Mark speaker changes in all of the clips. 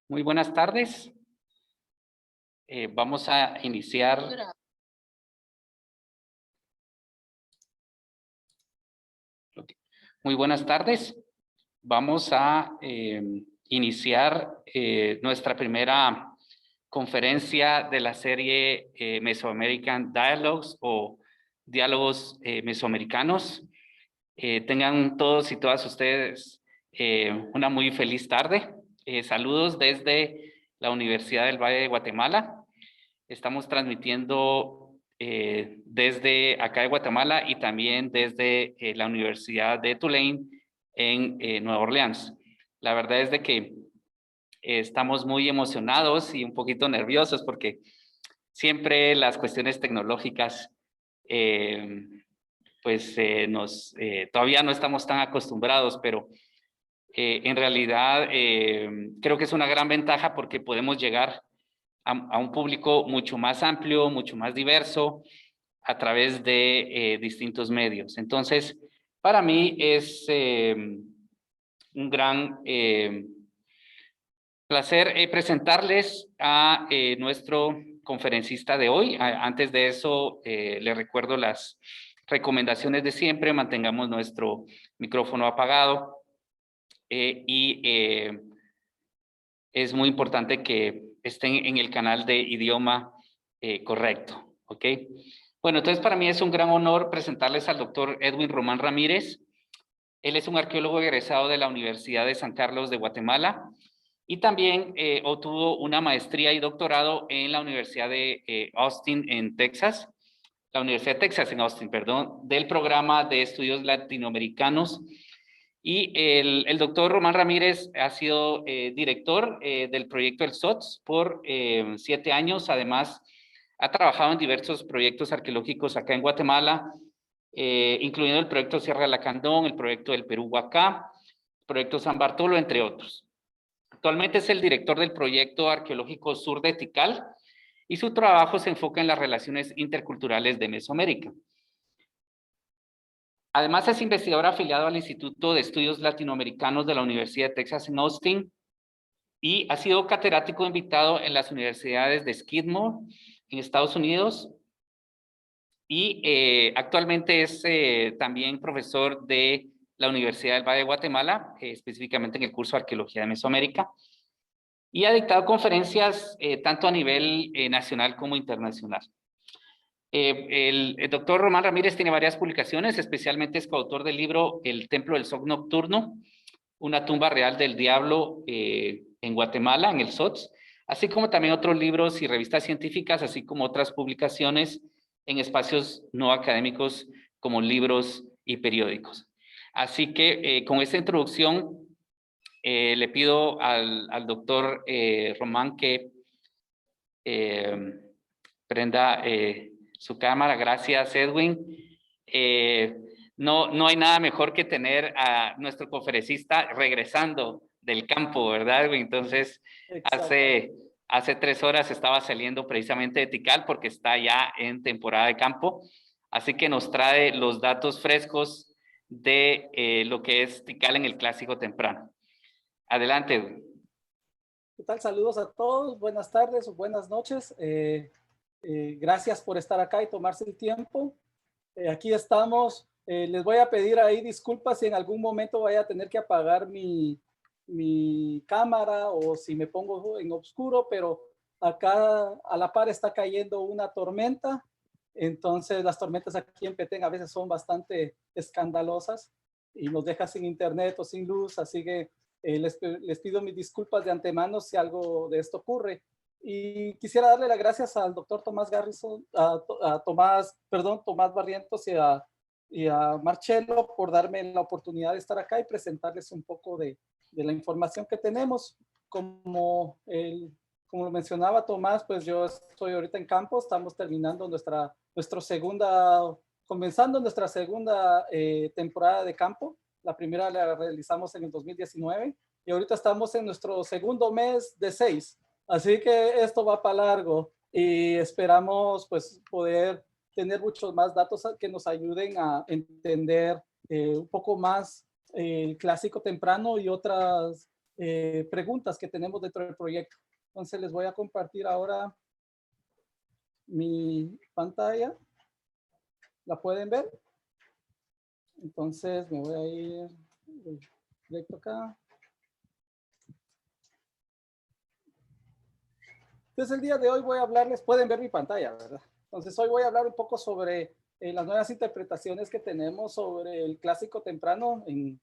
Speaker 1: Muy buenas tardes. Vamos a iniciar. Muy buenas tardes. Vamos a iniciar nuestra primera conferencia de la serie Mesoamerican Dialogues o Diálogos Mesoamericanos. Tengan todos y todas ustedes una muy feliz tarde. Saludos desde la Universidad del Valle de Guatemala. Estamos transmitiendo desde acá de Guatemala y también desde la Universidad de Tulane en Nueva Orleans. La verdad es de que estamos muy emocionados y un poquito nerviosos porque siempre las cuestiones tecnológicas todavía no estamos tan acostumbrados, pero en realidad creo que es una gran ventaja porque podemos llegar a un público mucho más amplio, mucho más diverso a través de distintos medios. Entonces, para mí es un gran placer presentarles a nuestro conferencista de hoy. Antes de eso, les recuerdo las recomendaciones de siempre. Mantengamos nuestro micrófono apagado es muy importante que estén en el canal de idioma correcto, ¿ok? Bueno, entonces para mí es un gran honor presentarles al doctor Edwin Román Ramírez. Él es un arqueólogo egresado de la Universidad de San Carlos de Guatemala y también obtuvo una maestría y doctorado en la Universidad de Austin en Texas, la Universidad de Texas en Austin, perdón, del programa de estudios latinoamericanos. Y el doctor Román Ramírez ha sido director del proyecto El SOTS por 7 años. Además, ha trabajado en diversos proyectos arqueológicos acá en Guatemala, incluyendo el proyecto Sierra de Lacandón, el proyecto del Perú Huacá, el proyecto San Bartolo, entre otros. Actualmente es el director del proyecto arqueológico Sur de Tikal y su trabajo se enfoca en las relaciones interculturales de Mesoamérica. Además, es investigador afiliado al Instituto de Estudios Latinoamericanos de la Universidad de Texas en Austin y ha sido catedrático invitado en las universidades de Skidmore en Estados Unidos y actualmente es también profesor de la Universidad del Valle de Guatemala, específicamente en el curso de Arqueología de Mesoamérica, y ha dictado conferencias tanto a nivel nacional como internacional. El doctor Román Ramírez tiene varias publicaciones, especialmente es coautor del libro El Templo del Sol Nocturno, una tumba real del diablo en Guatemala, en el SOTS, así como también otros libros y revistas científicas, así como otras publicaciones en espacios no académicos como libros y periódicos. Así que con esta introducción le pido al doctor Román que prenda su cámara. Gracias, Edwin. No hay nada mejor que tener a nuestro conferencista regresando del campo, ¿verdad, Edwin? Entonces, hace 3 horas estaba saliendo precisamente de Tikal porque está ya en temporada de campo. Así que nos trae los datos frescos de lo que es Tikal en el Clásico temprano. Adelante, Edwin.
Speaker 2: ¿Qué tal? Saludos a todos. Buenas tardes o buenas noches. Gracias por estar acá y tomarse el tiempo. Aquí estamos. Les voy a pedir ahí disculpas si en algún momento voy a tener que apagar mi cámara o si me pongo en oscuro, pero acá a la par está cayendo una tormenta. Entonces las tormentas aquí en Petén a veces son bastante escandalosas y nos deja sin internet o sin luz, así que les pido mis disculpas de antemano si algo de esto ocurre. Y quisiera darle las gracias al doctor Tomás Garrison, Tomás Barrientos y a Marcelo por darme la oportunidad de estar acá y presentarles un poco de la información que tenemos. Como lo mencionaba Tomás, pues yo estoy ahorita en campo, estamos terminando comenzando nuestra segunda temporada de campo. La primera la realizamos en el 2019 y ahorita estamos en nuestro segundo mes de 6. Así que esto va para largo y esperamos pues poder tener muchos más datos que nos ayuden a entender un poco más el Clásico temprano y otras preguntas que tenemos dentro del proyecto. Entonces les voy a compartir ahora mi pantalla. ¿La pueden ver? Entonces me voy a ir directo acá. Entonces el día de hoy voy a hablarles, pueden ver mi pantalla, ¿verdad? Entonces hoy voy a hablar un poco sobre las nuevas interpretaciones que tenemos sobre el clásico temprano, en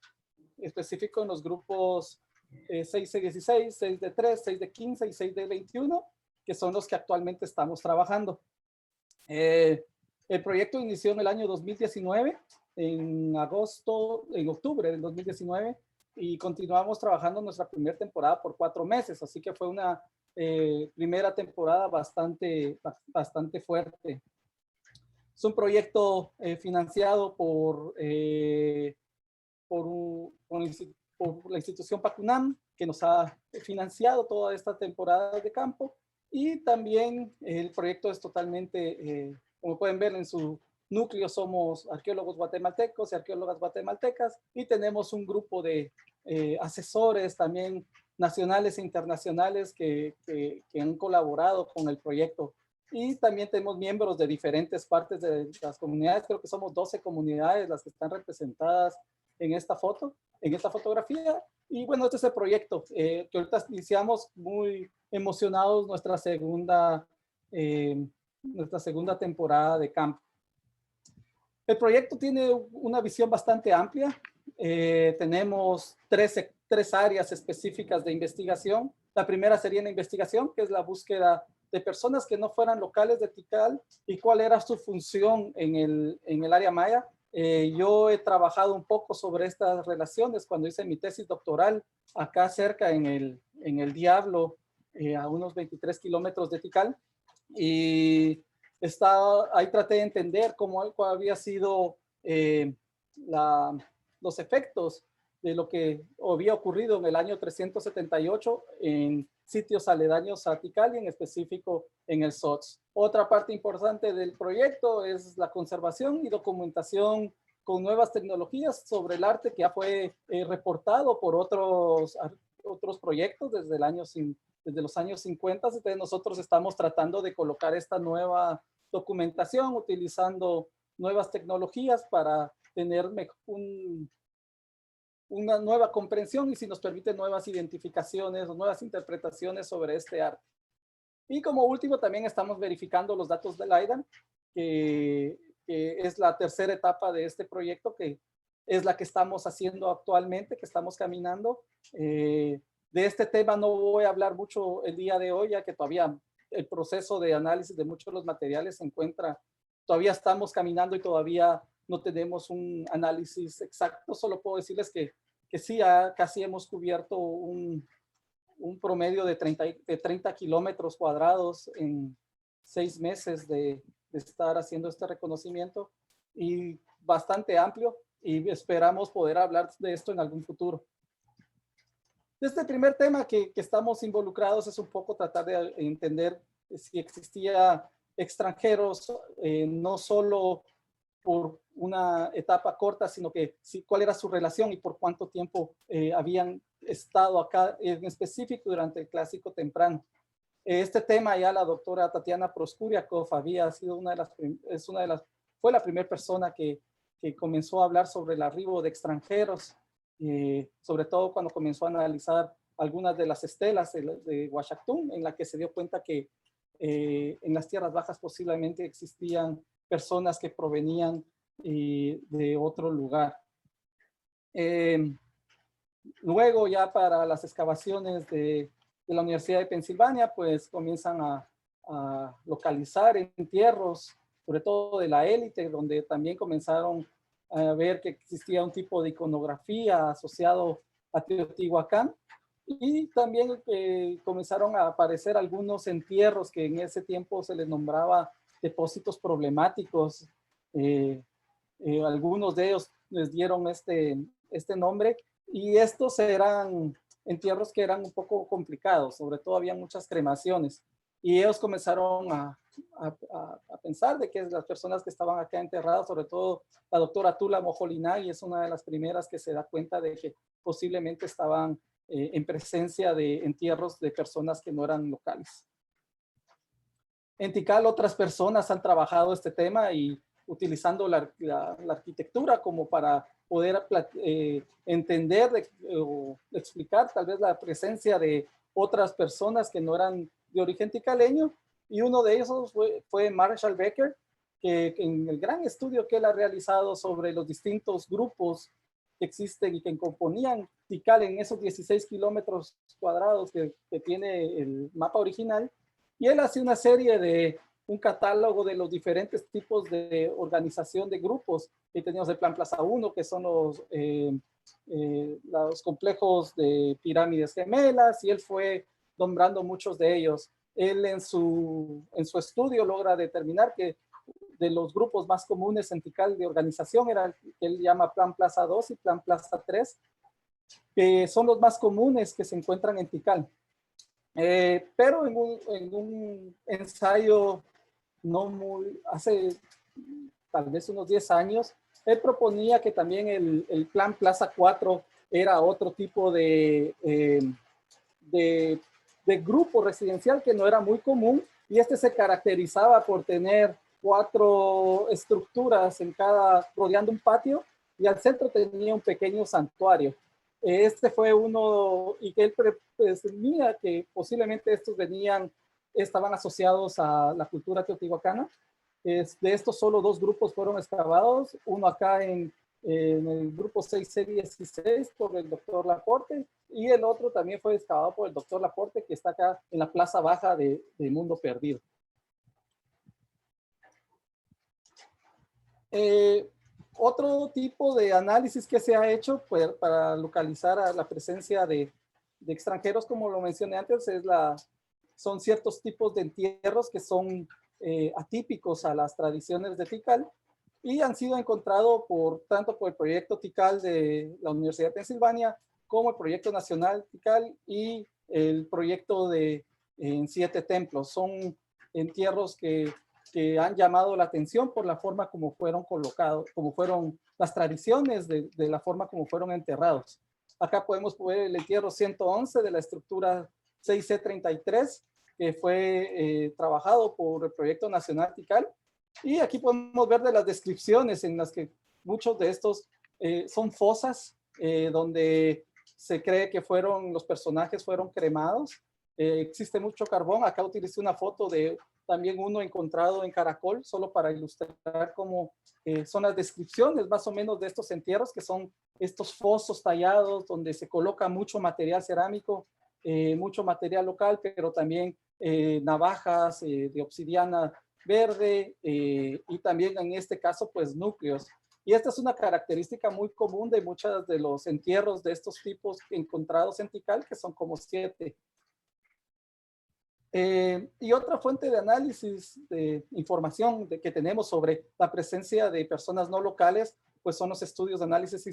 Speaker 2: específico en los grupos 6 de 16, 6 de 3, 6 de 15 y 6 de 21, que son los que actualmente estamos trabajando. El proyecto inició en el año 2019, en octubre del 2019, y continuamos trabajando nuestra primera temporada por 4 meses, así que fue una primera temporada bastante fuerte. Es un proyecto financiado por la institución Pacunam, que nos ha financiado toda esta temporada de campo, y también el proyecto es totalmente, como pueden ver en su núcleo, somos arqueólogos guatemaltecos y arqueólogas guatemaltecas, y tenemos un grupo de asesores también nacionales e internacionales que han colaborado con el proyecto. Y también tenemos miembros de diferentes partes de las comunidades. Creo que somos 12 comunidades las que están representadas en esta foto, en esta fotografía. Y bueno, este es el proyecto que ahorita iniciamos muy emocionados nuestra segunda temporada de campo. El proyecto tiene una visión bastante amplia. Tenemos tres áreas específicas de investigación. La primera sería la investigación, que es la búsqueda de personas que no fueran locales de Tikal y cuál era su función en el área maya. Yo he trabajado un poco sobre estas relaciones cuando hice mi tesis doctoral acá cerca en el Diablo, a unos 23 kilómetros de Tikal. Y ahí traté de entender cuál había sido los efectos de lo que había ocurrido en el año 378 en sitios aledaños a Tikal y en específico en el SOTS. Otra parte importante del proyecto es la conservación y documentación con nuevas tecnologías sobre el arte que ya fue reportado por otros proyectos desde los años 50. Entonces nosotros estamos tratando de colocar esta nueva documentación utilizando nuevas tecnologías para tener una nueva comprensión y si nos permite nuevas identificaciones o nuevas interpretaciones sobre este arte. Y como último también estamos verificando los datos del AIDAN, que es la tercera etapa de este proyecto, que es la que estamos haciendo actualmente, que estamos caminando. De este tema no voy a hablar mucho el día de hoy, ya que todavía el proceso de análisis de muchos de los materiales se encuentra, todavía estamos caminando y todavía no tenemos un análisis exacto. Solo puedo decirles que sí, casi hemos cubierto un promedio de 30 kilómetros cuadrados en 6 meses de estar haciendo este reconocimiento, y bastante amplio, y esperamos poder hablar de esto en algún futuro. Este primer tema que estamos involucrados es un poco tratar de entender si existía extranjeros, no solo por una etapa corta, sino que cuál era su relación y por cuánto tiempo habían estado acá, en específico durante el clásico temprano. Este tema ya la doctora Tatiana Proskuriakov fue la primera persona que comenzó a hablar sobre el arribo de extranjeros, sobre todo cuando comenzó a analizar algunas de las estelas de Huachactún, en la que se dio cuenta que en las tierras bajas posiblemente existían personas que provenían de otro lugar. Luego ya para las excavaciones de la Universidad de Pensilvania, pues comienzan a localizar entierros, sobre todo de la élite, donde también comenzaron a ver que existía un tipo de iconografía asociado a Teotihuacán, y también comenzaron a aparecer algunos entierros que en ese tiempo se les nombraba depósitos problemáticos. Algunos de ellos les dieron este nombre, y estos eran entierros que eran un poco complicados, sobre todo había muchas cremaciones, y ellos comenzaron a pensar de que las personas que estaban acá enterradas, sobre todo la doctora Tula Mojolinagui, es una de las primeras que se da cuenta de que posiblemente estaban en presencia de entierros de personas que no eran locales. En Tikal otras personas han trabajado este tema y utilizando la arquitectura como para poder entender o explicar tal vez la presencia de otras personas que no eran de origen ticaleño. Y uno de esos fue Marshall Becker, que en el gran estudio que él ha realizado sobre los distintos grupos que existen y que componían Tikal en esos 16 kilómetros cuadrados que tiene el mapa original, y él hace una serie de un catálogo de los diferentes tipos de organización de grupos que tenemos el Plan Plaza 1, que son los complejos de pirámides gemelas, y él fue nombrando muchos de ellos. Él en su estudio logra determinar que de los grupos más comunes en Tikal de organización era el que él llama Plan Plaza 2 y Plan Plaza 3, que son los más comunes que se encuentran en Tikal. Pero en un ensayo hace tal vez unos 10 años, él proponía que también el Plan Plaza 4 era otro tipo de grupo residencial que no era muy común, y este se caracterizaba por tener 4 estructuras rodeando un patio, y al centro tenía un pequeño santuario. Este fue uno, y que él presumía que posiblemente estos estaban asociados a la cultura teotihuacana. De estos solo 2 grupos fueron excavados, uno acá en el grupo 6C16 por el doctor Laporte, y el otro también fue excavado por el doctor Laporte, que está acá en la plaza baja de Mundo Perdido. Otro tipo de análisis que se ha hecho pues, para localizar a la presencia de extranjeros, como lo mencioné antes, son ciertos tipos de entierros que son atípicos a las tradiciones de Tikal, y han sido encontrados tanto por el proyecto Tikal de la Universidad de Pensilvania, como el proyecto nacional Tikal y el proyecto en 7 templos. Son entierros que han llamado la atención por la forma como fueron colocados, como fueron las tradiciones de la forma como fueron enterrados. Acá podemos ver el entierro 111 de la estructura 6C33, que fue trabajado por el proyecto nacional Tikal. Y aquí podemos ver de las descripciones en las que muchos de estos son fosas donde se cree que los personajes fueron cremados. Existe mucho carbón. Acá utilicé una foto de también uno encontrado en Caracol, solo para ilustrar cómo son las descripciones más o menos de estos entierros, que son estos fosos tallados donde se coloca mucho material cerámico, mucho material local, pero también navajas de obsidiana verde y también en este caso pues núcleos. Y esta es una característica muy común de muchos de los entierros de estos tipos encontrados en Tikal, que son como 7. Y otra fuente de análisis de información que tenemos sobre la presencia de personas no locales, pues son los estudios de análisis de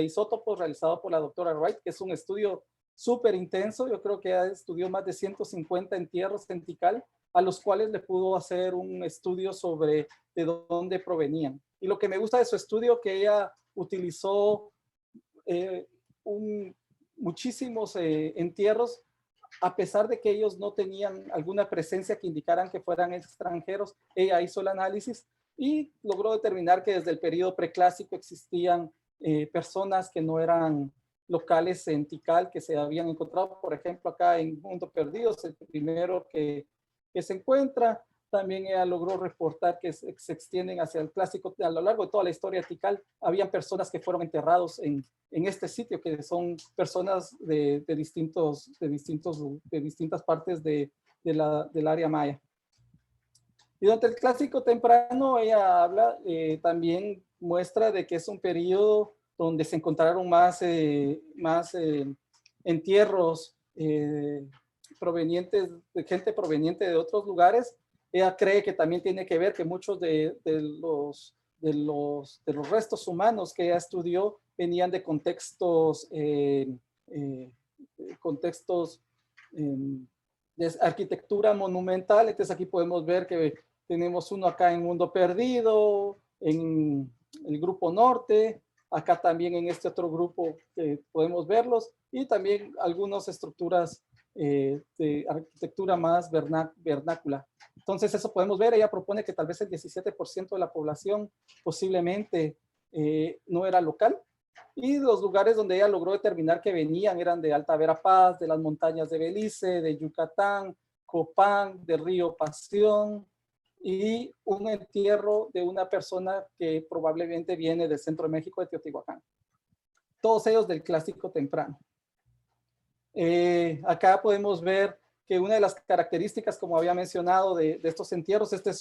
Speaker 2: isótopos realizados por la doctora Wright, que es un estudio súper intenso. Yo creo que estudió más de 150 entierros en Tikal, a los cuales le pudo hacer un estudio sobre de dónde provenían. Y lo que me gusta de su estudio, que ella utilizó muchísimos entierros, a pesar de que ellos no tenían alguna presencia que indicaran que fueran extranjeros. Ella hizo el análisis y logró determinar que desde el periodo preclásico existían personas que no eran locales en Tikal, que se habían encontrado, por ejemplo, acá en Mundo Perdido, es el primero que se encuentra. También ella logró reportar que se extienden hacia el clásico. A lo largo de toda la historia de Tikal, habían personas que fueron enterrados en este sitio, que son personas de distintas partes del área maya. Y durante el clásico temprano, ella habla, también muestra de que es un periodo donde se encontraron más entierros provenientes de gente proveniente de otros lugares. Ella cree que también tiene que ver que muchos de los restos humanos que ella estudió venían de contextos de arquitectura monumental. Entonces aquí podemos ver que tenemos uno acá en Mundo Perdido, en el Grupo Norte, Acá también en este otro grupo podemos verlos, y también algunas estructuras de arquitectura más vernácula. Entonces eso podemos ver. Ella propone que tal vez el 17% de la población posiblemente no era local, y los lugares donde ella logró determinar que venían eran de Alta Verapaz, de las montañas de Belice, de Yucatán, Copán, del río Pasión, y un entierro de una persona que probablemente viene del centro de México, de Teotihuacán. Todos ellos del clásico temprano. Acá podemos ver que una de las características, como había mencionado, de estos entierros, este es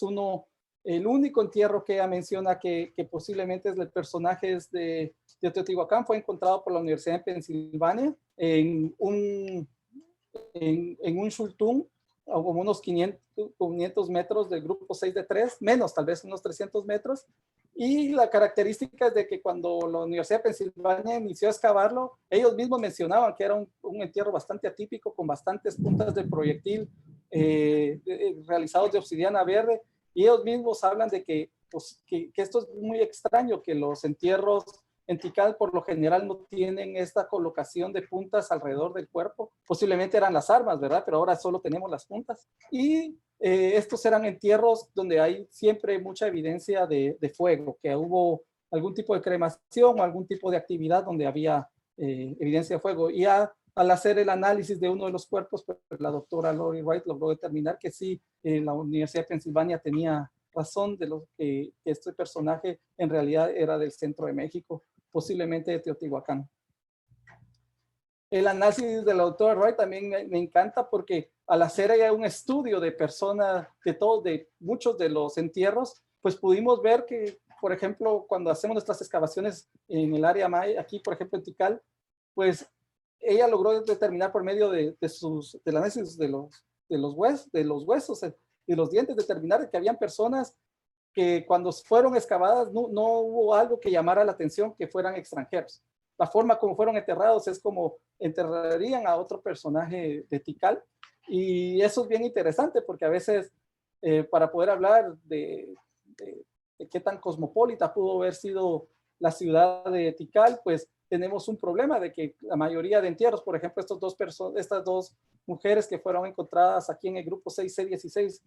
Speaker 2: el único entierro que ella menciona que posiblemente es del personaje de Teotihuacán, fue encontrado por la Universidad de Pensilvania en un shultún, como unos 500 metros del grupo 6 de 3, menos, tal vez unos 300 metros. Y la característica es de que cuando la Universidad de Pensilvania inició a excavarlo, ellos mismos mencionaban que era un entierro bastante atípico, con bastantes puntas de proyectil realizados de obsidiana verde. Y ellos mismos hablan de que esto es muy extraño, que los entierros en Tikal por lo general no tienen esta colocación de puntas alrededor del cuerpo. Posiblemente eran las armas, ¿verdad? Pero ahora solo tenemos las puntas. Y estos eran entierros donde hay siempre mucha evidencia de fuego, que hubo algún tipo de cremación o algún tipo de actividad donde había evidencia de fuego. Y al hacer el análisis de uno de los cuerpos, pues, la doctora Lori Wright logró determinar que sí, la Universidad de Pensilvania tenía razón de que este personaje en realidad era del centro de México, posiblemente de Teotihuacán. El análisis de la doctora Wright también me encanta, porque al hacer ya un estudio de personas, de muchos de los entierros, pues pudimos ver que, por ejemplo, cuando hacemos nuestras excavaciones en el área maya, aquí por ejemplo en Tikal, pues ella logró determinar por medio del análisis de los huesos y los dientes, determinar que habían personas que cuando fueron excavadas no hubo algo que llamara la atención que fueran extranjeros. La forma como fueron enterrados es como enterrarían a otro personaje de Tikal, y eso es bien interesante, porque a veces para poder hablar de qué tan cosmopolita pudo haber sido la ciudad de Tikal, pues tenemos un problema de que la mayoría de entierros, por ejemplo, estas dos mujeres que fueron encontradas aquí en el grupo 6C16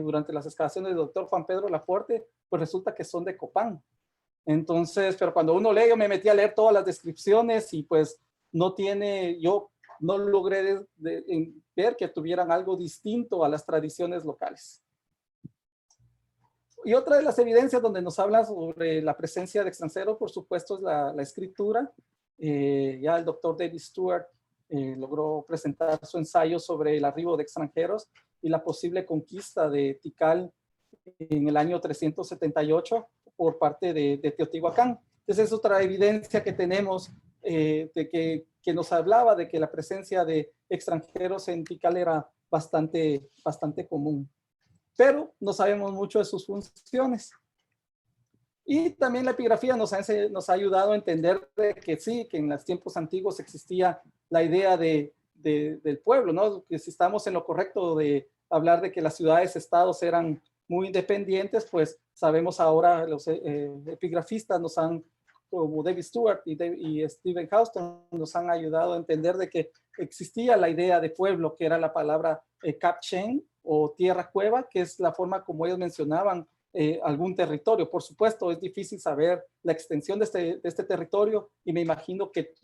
Speaker 2: durante las excavaciones del doctor Juan Pedro Laporte, pues resulta que son de Copán. Entonces, pero cuando uno lee, yo me metí a leer todas las descripciones y pues yo no logré ver que tuvieran algo distinto a las tradiciones locales. Y otra de las evidencias donde nos habla sobre la presencia de extranjeros, por supuesto, es la escritura. Ya el doctor David Stewart logró presentar su ensayo sobre el arribo de extranjeros y la posible conquista de Tikal en el año 378 por parte de Teotihuacán. Entonces es otra evidencia que tenemos de que nos hablaba de que la presencia de extranjeros en Tikal era bastante común, pero no sabemos mucho de sus funciones. Y también la epigrafía nos ha ayudado a entender de que sí, que en los tiempos antiguos existía la idea del pueblo, ¿no? Que si estamos en lo correcto de hablar de que las ciudades-estados eran muy independientes, pues sabemos ahora, los epigrafistas como David Stewart y Stephen Houston, nos han ayudado a entender de que existía la idea de pueblo, que era la palabra Capchen o tierra cueva, que es la forma como ellos mencionaban algún territorio. Por supuesto, es difícil saber la extensión de este territorio, y me imagino que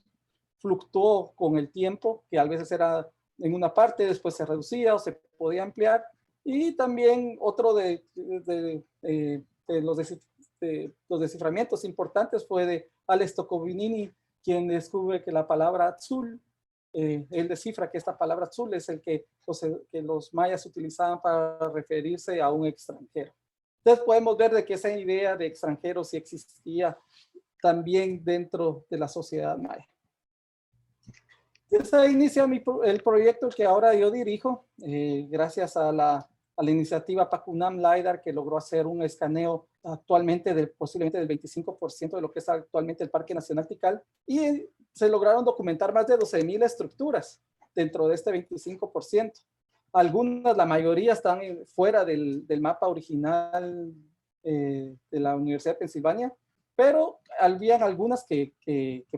Speaker 2: fluctuó con el tiempo, que a veces era en una parte, después se reducía o se podía ampliar. Y también otro de los desciframientos importantes fue de Alex Toccovinini, quien descubre que la palabra Tzul, él descifra que esta palabra Tzul es el que los mayas utilizaban para referirse a un extranjero. Entonces podemos ver de que esa idea de extranjero sí existía también dentro de la sociedad maya. Entonces ahí inicia el proyecto que ahora yo dirijo, gracias a la iniciativa Pacunam LiDAR, que logró hacer un escaneo actualmente posiblemente del 25% de lo que es actualmente el Parque Nacional Tikal, y se lograron documentar más de 12,000 estructuras dentro de este 25%. Algunas, la mayoría, están fuera del mapa original de la Universidad de Pensilvania, pero habían algunas que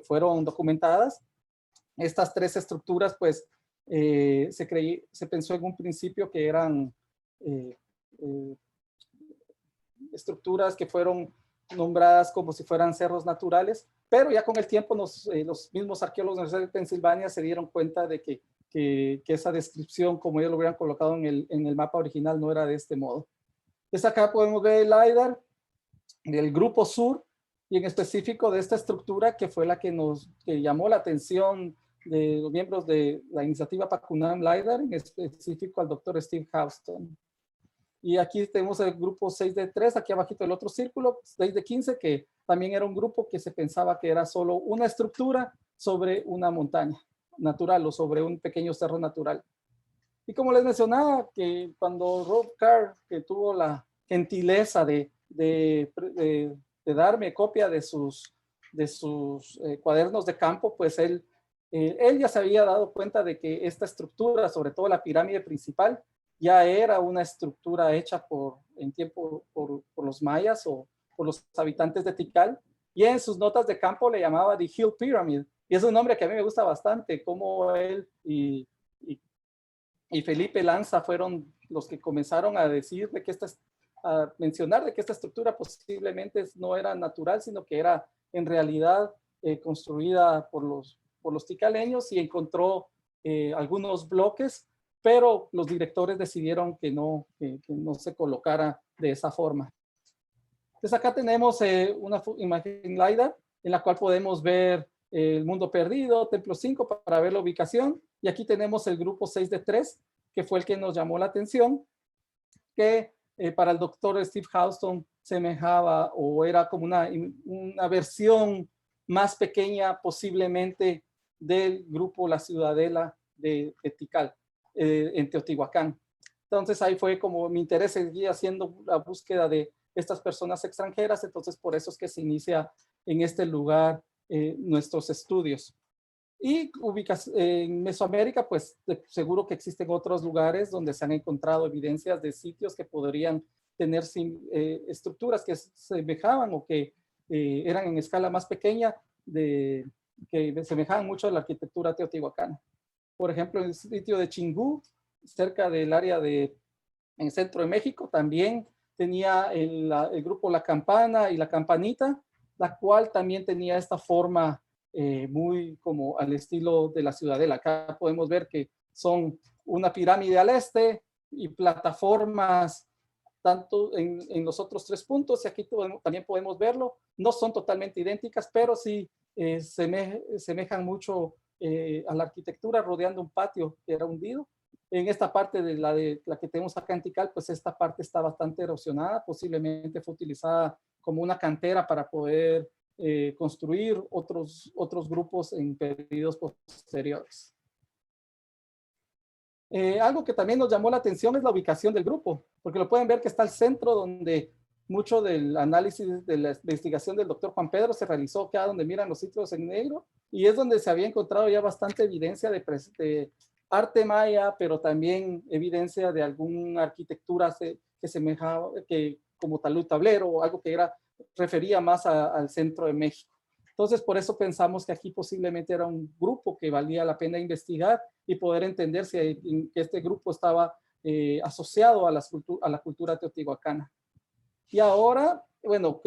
Speaker 2: fueron documentadas. Estas 3 estructuras, pues, se pensó en un principio que eran estructuras que fueron nombradas como si fueran cerros naturales, pero ya con el tiempo los mismos arqueólogos de la Universidad de Pensilvania se dieron cuenta de que esa descripción, como ellos lo hubieran colocado en el mapa original, no era de este modo. Entonces acá podemos ver el LiDAR del grupo sur, y en específico de esta estructura que fue la que llamó la atención de los miembros de la iniciativa Pacunam LiDAR, en específico al doctor Steve Houston. Y aquí tenemos el grupo 6D3, aquí abajito el otro círculo, 6D15, que también era un grupo que se pensaba que era solo una estructura sobre una montaña natural o sobre un pequeño cerro natural. Y como les mencionaba, que cuando Rob Carr, que tuvo la gentileza de darme copia de sus cuadernos de campo, pues él ya se había dado cuenta de que esta estructura, sobre todo la pirámide principal, ya era una estructura hecha por los mayas o por los habitantes de Tikal, y en sus notas de campo le llamaba The Hill Pyramid, y es un nombre que a mí me gusta bastante, como él y Felipe Lanza fueron los que comenzaron a decir a mencionar de que esta estructura posiblemente no era natural, sino que era en realidad construida por los ticaleños, y encontró algunos bloques, pero los directores decidieron que no se colocara de esa forma. Entonces acá tenemos una imagen LiDAR en la cual podemos ver el Mundo Perdido, Templo 5 para ver la ubicación, y aquí tenemos el grupo 6D3, que fue el que nos llamó la atención, que para el doctor Steve Houston semejaba o era como una versión más pequeña posiblemente del grupo La Ciudadela de Tikal en Teotihuacán. Entonces ahí fue como mi interés, seguía haciendo la búsqueda de estas personas extranjeras, entonces por eso es que se inicia en este lugar nuestros estudios. Y en Mesoamérica, pues seguro que existen otros lugares donde se han encontrado evidencias de sitios que podrían tener estructuras que semejaban o que eran en escala más pequeña, que semejaban mucho a la arquitectura teotihuacana. Por ejemplo, en el sitio de Chingú, cerca del área en el centro de México, también tenía el grupo La Campana y La Campanita, la cual también tenía esta forma muy como al estilo de la Ciudadela. Acá podemos ver que son una pirámide al este y plataformas tanto en los otros 3 puntos, y aquí también podemos verlo. No son totalmente idénticas, pero sí semejan mucho a la arquitectura, rodeando un patio que era hundido. En esta parte de la que tenemos acá en Tikal, pues esta parte está bastante erosionada, posiblemente fue utilizada como una cantera para poder construir otros grupos en periodos posteriores. Algo que también nos llamó la atención es la ubicación del grupo, porque lo pueden ver que está al centro, donde mucho del análisis de la investigación del doctor Juan Pedro se realizó acá donde miran los círculos en negro, y es donde se había encontrado ya bastante evidencia de arte maya, pero también evidencia de alguna arquitectura que semejaba, como talud tablero o algo que refería más al centro de México. Entonces, por eso pensamos que aquí posiblemente era un grupo que valía la pena investigar y poder entender si este grupo estaba asociado a la cultura teotihuacana. Y ahora, bueno,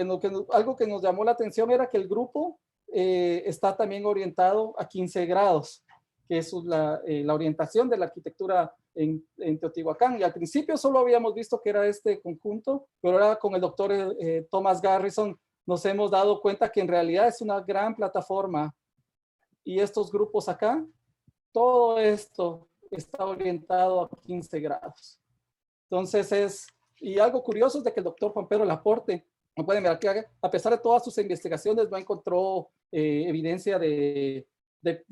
Speaker 2: algo que nos llamó la atención era que el grupo está también orientado a 15 grados, que es la orientación de la arquitectura en Teotihuacán. Y al principio solo habíamos visto que era este conjunto, pero ahora con el doctor Thomas Garrison nos hemos dado cuenta que en realidad es una gran plataforma. Y estos grupos acá, todo esto está orientado a 15 grados. Entonces y algo curioso es de que el doctor Juan Pedro Laporte, como pueden ver aquí, a pesar de todas sus investigaciones, no encontró evidencia de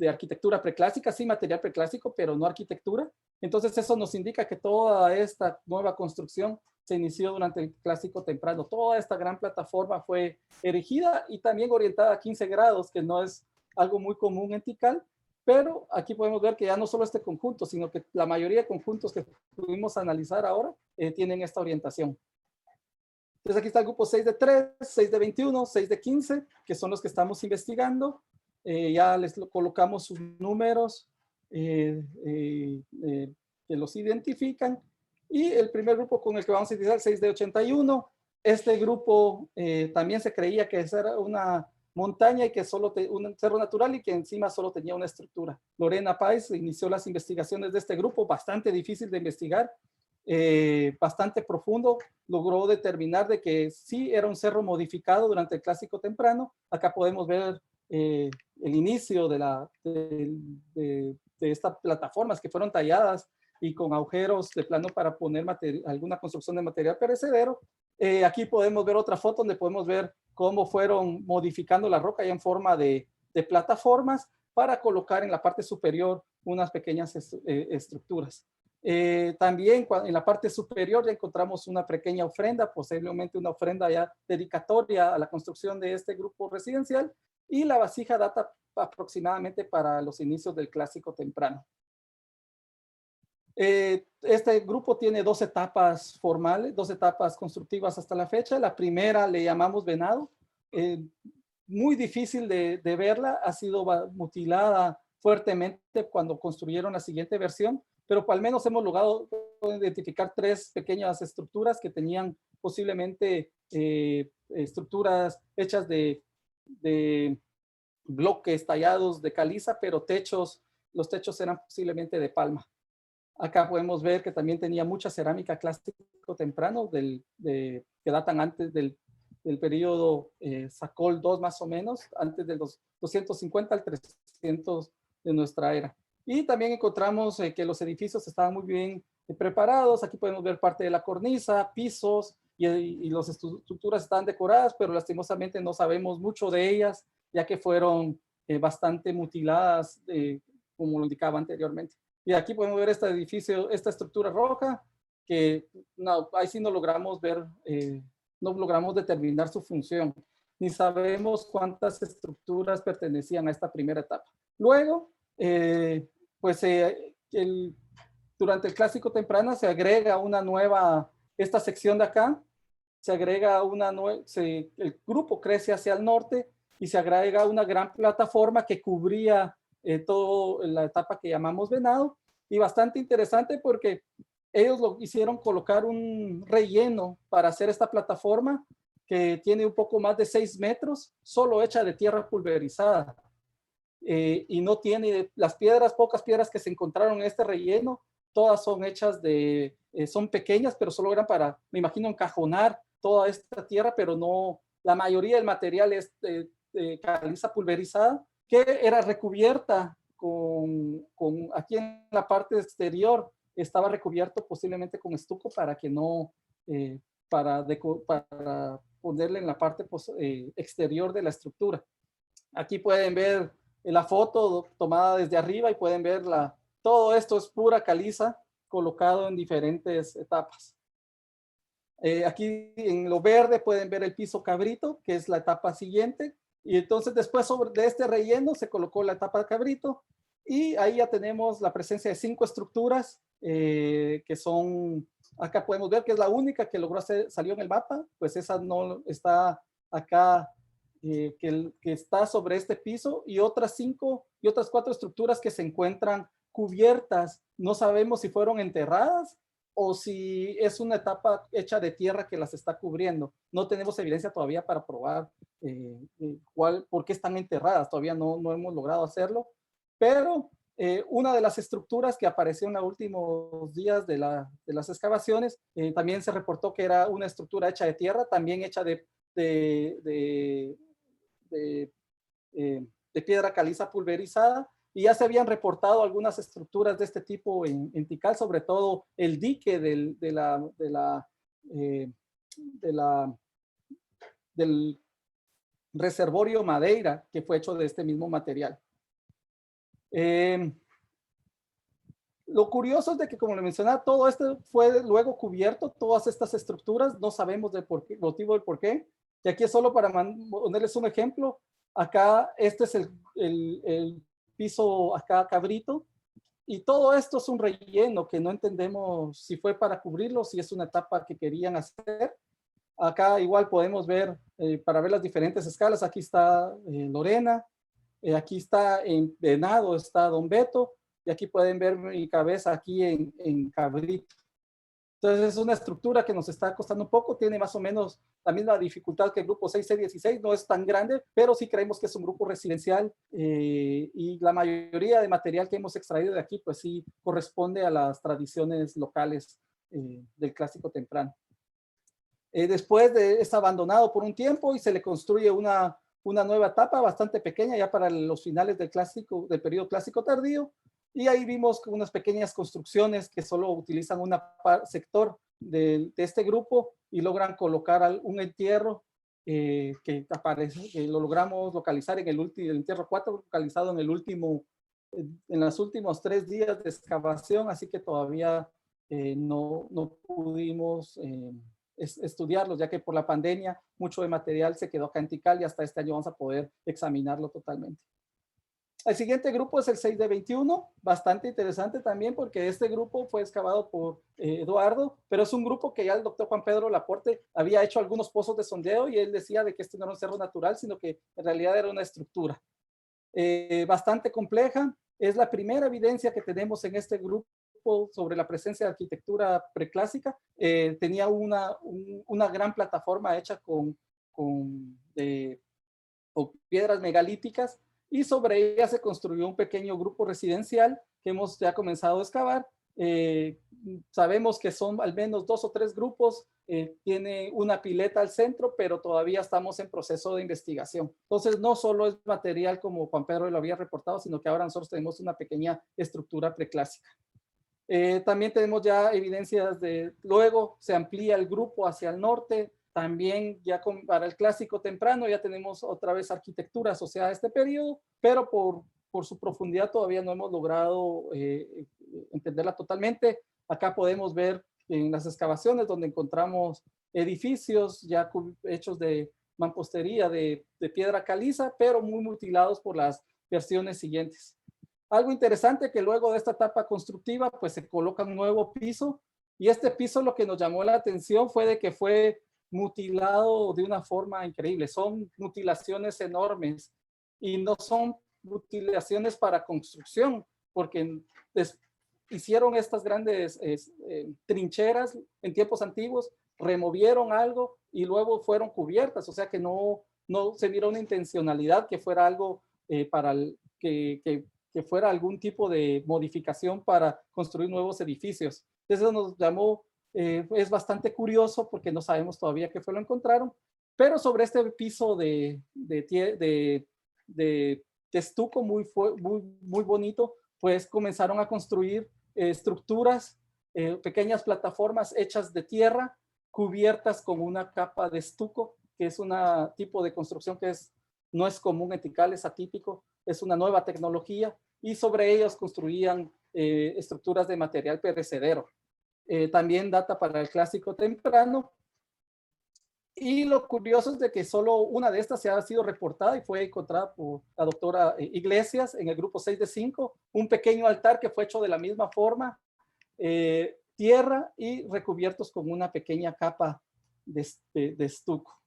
Speaker 2: arquitectura preclásica, sí material preclásico, pero no arquitectura. Entonces eso nos indica que toda esta nueva construcción se inició durante el Clásico temprano. Toda esta gran plataforma fue erigida y también orientada a 15 grados, que no es algo muy común en Tikal, pero aquí podemos ver que ya no solo este conjunto, sino que la mayoría de conjuntos que pudimos analizar ahora tienen esta orientación. Entonces aquí está el grupo 6 de 3, 6 de 21, 6 de 15, que son los que estamos investigando. Ya les colocamos sus números que los identifican. Y el primer grupo con el que vamos a utilizar, el 6 de 81, este grupo también se creía que era una montaña y que solo un cerro natural y que encima solo tenía una estructura. Lorena Páez inició las investigaciones de este grupo, bastante difícil de investigar, bastante profundo. Logró determinar de que sí era un cerro modificado durante el Clásico temprano. Acá podemos ver el inicio de estas plataformas que fueron talladas y con agujeros de plano para poner alguna construcción de material perecedero. Aquí podemos ver otra foto donde podemos ver cómo fueron modificando la roca ya en forma de plataformas para colocar en la parte superior unas pequeñas estructuras. También en la parte superior ya encontramos una pequeña ofrenda, posiblemente una ofrenda ya dedicatoria a la construcción de este grupo residencial, y la vasija data aproximadamente para los inicios del Clásico temprano. Este grupo tiene 2 etapas formales, 2 etapas constructivas hasta la fecha. La primera le llamamos Venado. Muy difícil de verla, ha sido mutilada fuertemente cuando construyeron la siguiente versión, pero al menos hemos logrado identificar 3 pequeñas estructuras que tenían posiblemente estructuras hechas de bloques tallados de caliza, pero los techos eran posiblemente de palma. Acá podemos ver que también tenía mucha cerámica clásico temprano que datan antes del periodo Sacol II más o menos, antes de los 250 al 300 de nuestra era. Y también encontramos que los edificios estaban muy bien preparados. Aquí podemos ver parte de la cornisa, pisos, y las estructuras están decoradas, pero lastimosamente no sabemos mucho de ellas, ya que fueron bastante mutiladas, como lo indicaba anteriormente. Y aquí podemos ver este edificio, esta estructura roja, que no, ahí sí no logramos ver, no logramos determinar su función, ni sabemos cuántas estructuras pertenecían a esta primera etapa. Luego, pues durante el Clásico temprano se agrega una nueva, esta sección de acá, se agrega una nueva, el grupo crece hacia el norte y se agrega una gran plataforma que cubría toda la etapa que llamamos Venado, y bastante interesante porque ellos lo hicieron colocar un relleno para hacer esta plataforma que tiene un poco más de 6 metros, solo hecha de tierra pulverizada. Y no tiene las piedras, pocas piedras que se encontraron en este relleno, todas son hechas son pequeñas, pero solo eran para, me imagino, encajonar toda esta tierra, pero no, la mayoría del material es de caliza pulverizada, que era recubierta aquí en la parte exterior, estaba recubierto posiblemente con estuco para que no, para ponerle en la parte exterior de la estructura. Aquí pueden ver la foto tomada desde arriba y pueden ver todo esto es pura caliza colocado en diferentes etapas. Aquí en lo verde pueden ver el piso cabrito, que es la etapa siguiente. Y entonces después de este relleno se colocó la etapa de cabrito, y ahí ya tenemos la presencia de 5 estructuras que son, acá podemos ver que es la única que salió en el mapa, pues esa no está acá, que está sobre este piso, y otras 4 estructuras que se encuentran cubiertas. No sabemos si fueron enterradas o si es una etapa hecha de tierra que las está cubriendo. No tenemos evidencia todavía para probar por qué están enterradas. Todavía no hemos logrado hacerlo, pero una de las estructuras que apareció en los últimos días de las excavaciones, también se reportó que era una estructura hecha de tierra, también hecha de piedra caliza pulverizada, y ya se habían reportado algunas estructuras de este tipo en Tikal, sobre todo el dique del reservorio Madeira, que fue hecho de este mismo material. Lo curioso es de que, como le mencionaba, todo esto fue luego cubierto, todas estas estructuras, no sabemos del motivo del por qué, y aquí es solo para ponerles un ejemplo. Acá este es el piso acá cabrito, y todo esto es un relleno que no entendemos si fue para cubrirlo, si es una etapa que querían hacer. Acá igual podemos ver, para ver las diferentes escalas, aquí está Lorena, aquí está en Venado, está Don Beto, y aquí pueden ver mi cabeza aquí en Cabrito. Entonces es una estructura que nos está costando un poco, tiene más o menos la misma dificultad que el grupo 6C16, no es tan grande, pero sí creemos que es un grupo residencial y la mayoría de material que hemos extraído de aquí, pues sí corresponde a las tradiciones locales del clásico temprano. Después es abandonado por un tiempo y se le construye una nueva etapa bastante pequeña ya para los finales del periodo clásico tardío. Y ahí vimos unas pequeñas construcciones que solo utilizan un sector de este grupo y logran colocar un entierro que aparece, que lo logramos localizar en el entierro 4, localizado en los últimos 3 días de excavación, así que todavía no pudimos estudiarlos, ya que por la pandemia mucho de material se quedó acá en Tikal y hasta este año vamos a poder examinarlo totalmente. El siguiente grupo es el 6D21, bastante interesante también porque este grupo fue excavado por Eduardo, pero es un grupo que ya el doctor Juan Pedro Laporte había hecho algunos pozos de sondeo y él decía de que este no era un cerro natural, sino que en realidad era una estructura bastante compleja. Es la primera evidencia que tenemos en este grupo sobre la presencia de arquitectura preclásica. Tenía una gran plataforma hecha con piedras megalíticas y sobre ella se construyó un pequeño grupo residencial que hemos ya comenzado a excavar. Sabemos que son al menos 2 o 3 grupos, tiene una pileta al centro, pero todavía estamos en proceso de investigación. Entonces no solo es material como Juan Pedro lo había reportado, sino que ahora nosotros tenemos una pequeña estructura preclásica. También tenemos ya evidencias luego se amplía el grupo hacia el norte, también ya para el clásico temprano ya tenemos otra vez arquitectura asociada a este periodo, pero por su profundidad todavía no hemos logrado entenderla totalmente. Acá podemos ver en las excavaciones donde encontramos edificios ya hechos de mampostería de piedra caliza, pero muy mutilados por las versiones siguientes. Algo interesante que luego de esta etapa constructiva, pues se coloca un nuevo piso y este piso lo que nos llamó la atención fue de que fue mutilado de una forma increíble. Son mutilaciones enormes y no son mutilaciones para construcción, porque hicieron estas grandes trincheras en tiempos antiguos, removieron algo y luego fueron cubiertas, o sea que no se vio una intencionalidad que fuera algo para que fuera algún tipo de modificación para construir nuevos edificios. Eso nos llamó, es bastante curioso porque no sabemos todavía qué fue lo encontraron, pero sobre este piso de estuco muy bonito, pues comenzaron a construir estructuras, pequeñas plataformas hechas de tierra, cubiertas con una capa de estuco, que es un tipo de construcción que no es común en Tikal, es atípico, es una nueva tecnología, y sobre ellos construían estructuras de material perecedero. También data para el clásico temprano. Y lo curioso es de que solo una de estas se ha sido reportada y fue encontrada por la doctora Iglesias en el grupo 6D5, un pequeño altar que fue hecho de la misma forma, tierra y recubiertos con una pequeña capa de estuco.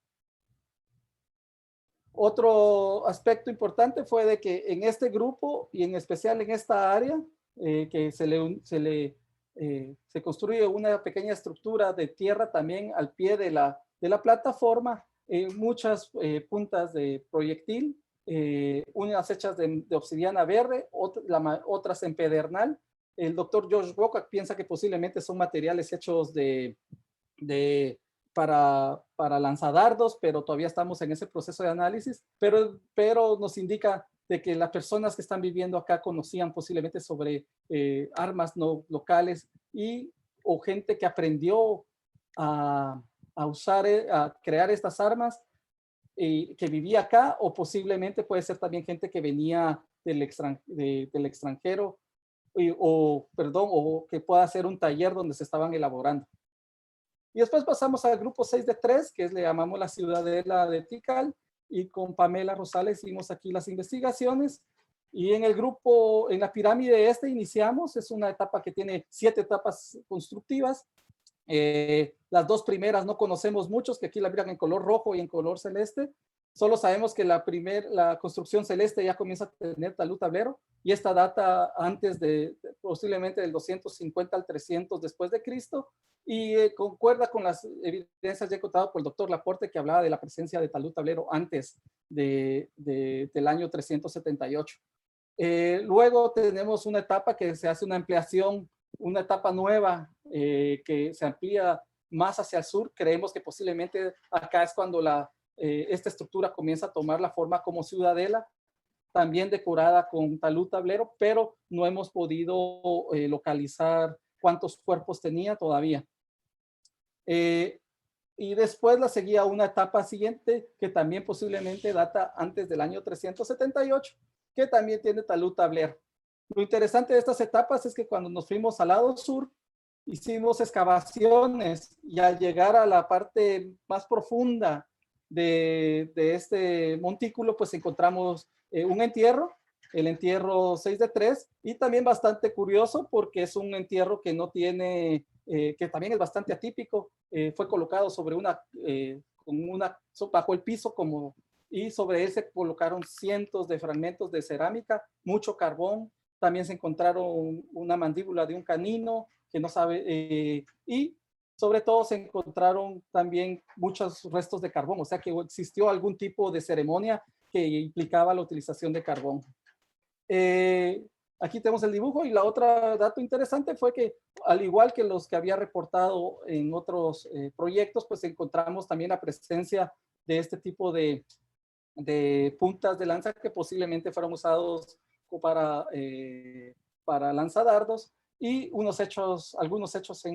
Speaker 2: Otro aspecto importante fue de que en este grupo y en especial en esta área que se construye una pequeña estructura de tierra también al pie de la plataforma, muchas puntas de proyectil, unas hechas de obsidiana verde, otras en pedernal. El doctor George Bocack piensa que posiblemente son materiales hechos para lanzadardos, pero todavía estamos en ese proceso de análisis, pero nos indica de que las personas que están viviendo acá conocían posiblemente sobre armas no locales o gente que aprendió a crear estas armas que vivía acá, o posiblemente puede ser también gente que venía del extranjero o que pueda ser un taller donde se estaban elaborando. Y después pasamos al grupo 6D3, que le llamamos la ciudadela de Tikal, y con Pamela Rosales hicimos aquí las investigaciones. Y en la pirámide iniciamos, es una etapa que tiene 7 etapas constructivas. Las dos primeras no conocemos muchos, que aquí la miran en color rojo y en color celeste. Solo sabemos que la construcción celeste ya comienza a tener talud tablero, y esta data antes posiblemente del 250 al 300 después de Cristo, y concuerda con las evidencias ya contadas por el doctor Laporte, que hablaba de la presencia de talud tablero antes del año 378. Luego tenemos una etapa que se hace una ampliación, una etapa nueva que se amplía más hacia el sur. Creemos que posiblemente acá es cuando esta estructura comienza a tomar la forma como ciudadela, también decorada con talud tablero, pero no hemos podido localizar cuántos cuerpos tenía todavía. Y después la seguía una etapa siguiente que también posiblemente data antes del año 378, que también tiene talud tablero. Lo interesante de estas etapas es que cuando nos fuimos al lado sur, hicimos excavaciones, y al llegar a la parte más profunda de este montículo, pues encontramos un entierro, el entierro 6 de 3, y también bastante curioso porque es un entierro que no tiene, que también es bastante atípico. Fue colocado sobre bajo el piso, y sobre él se colocaron cientos de fragmentos de cerámica, mucho carbón. También se encontraron una mandíbula de un canino que no sabe, y sobre todo se encontraron también muchos restos de carbón, o sea que existió algún tipo de ceremonia que implicaba la utilización de carbón. Aquí tenemos el dibujo, y la otra dato interesante fue que, al igual que los que había reportado en otros proyectos, pues encontramos también la presencia de este tipo de puntas de lanza que posiblemente fueron usados para lanzadardos, y algunos hechos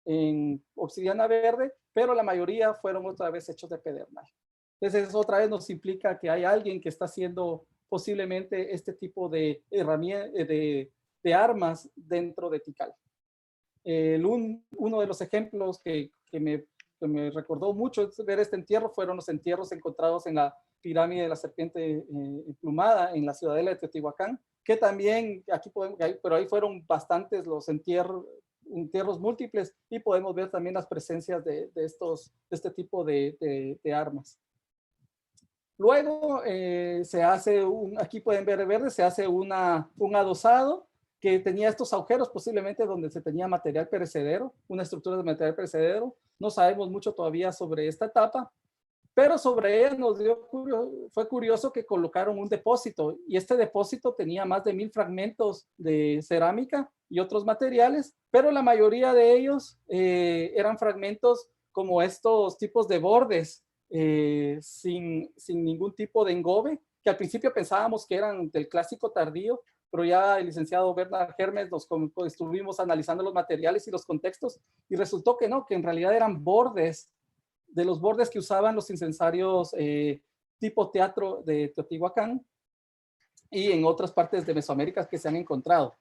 Speaker 2: en obsidiana verde, pero la mayoría fueron otra vez hechos de pedernal. Entonces, otra vez nos implica que hay alguien que está haciendo posiblemente este tipo de herramientas, de armas dentro de Tikal. Uno de los ejemplos que me recordó mucho ver este entierro fueron los entierros encontrados en la pirámide de la serpiente emplumada en la ciudadela de Teotihuacán, que también aquí pero ahí fueron bastantes los entierros múltiples, y podemos ver también las presencias de este tipo de armas. Luego se hace aquí pueden ver verde, se hace un adosado que tenía estos agujeros, posiblemente donde se tenía material perecedero, una estructura de material perecedero. No sabemos mucho todavía sobre esta etapa, pero sobre ella fue curioso que colocaron un depósito, y este depósito tenía más de 1000 fragmentos de cerámica y otros materiales, pero la mayoría de ellos eran fragmentos como estos tipos de bordes, sin ningún tipo de engobe, que al principio pensábamos que eran del clásico tardío, pero ya el licenciado Bernard Hermes estuvimos analizando los materiales y los contextos, y resultó que no, que en realidad eran bordes, de los bordes que usaban los incensarios tipo teatro de Teotihuacán y en otras partes de Mesoamérica que se han encontrado.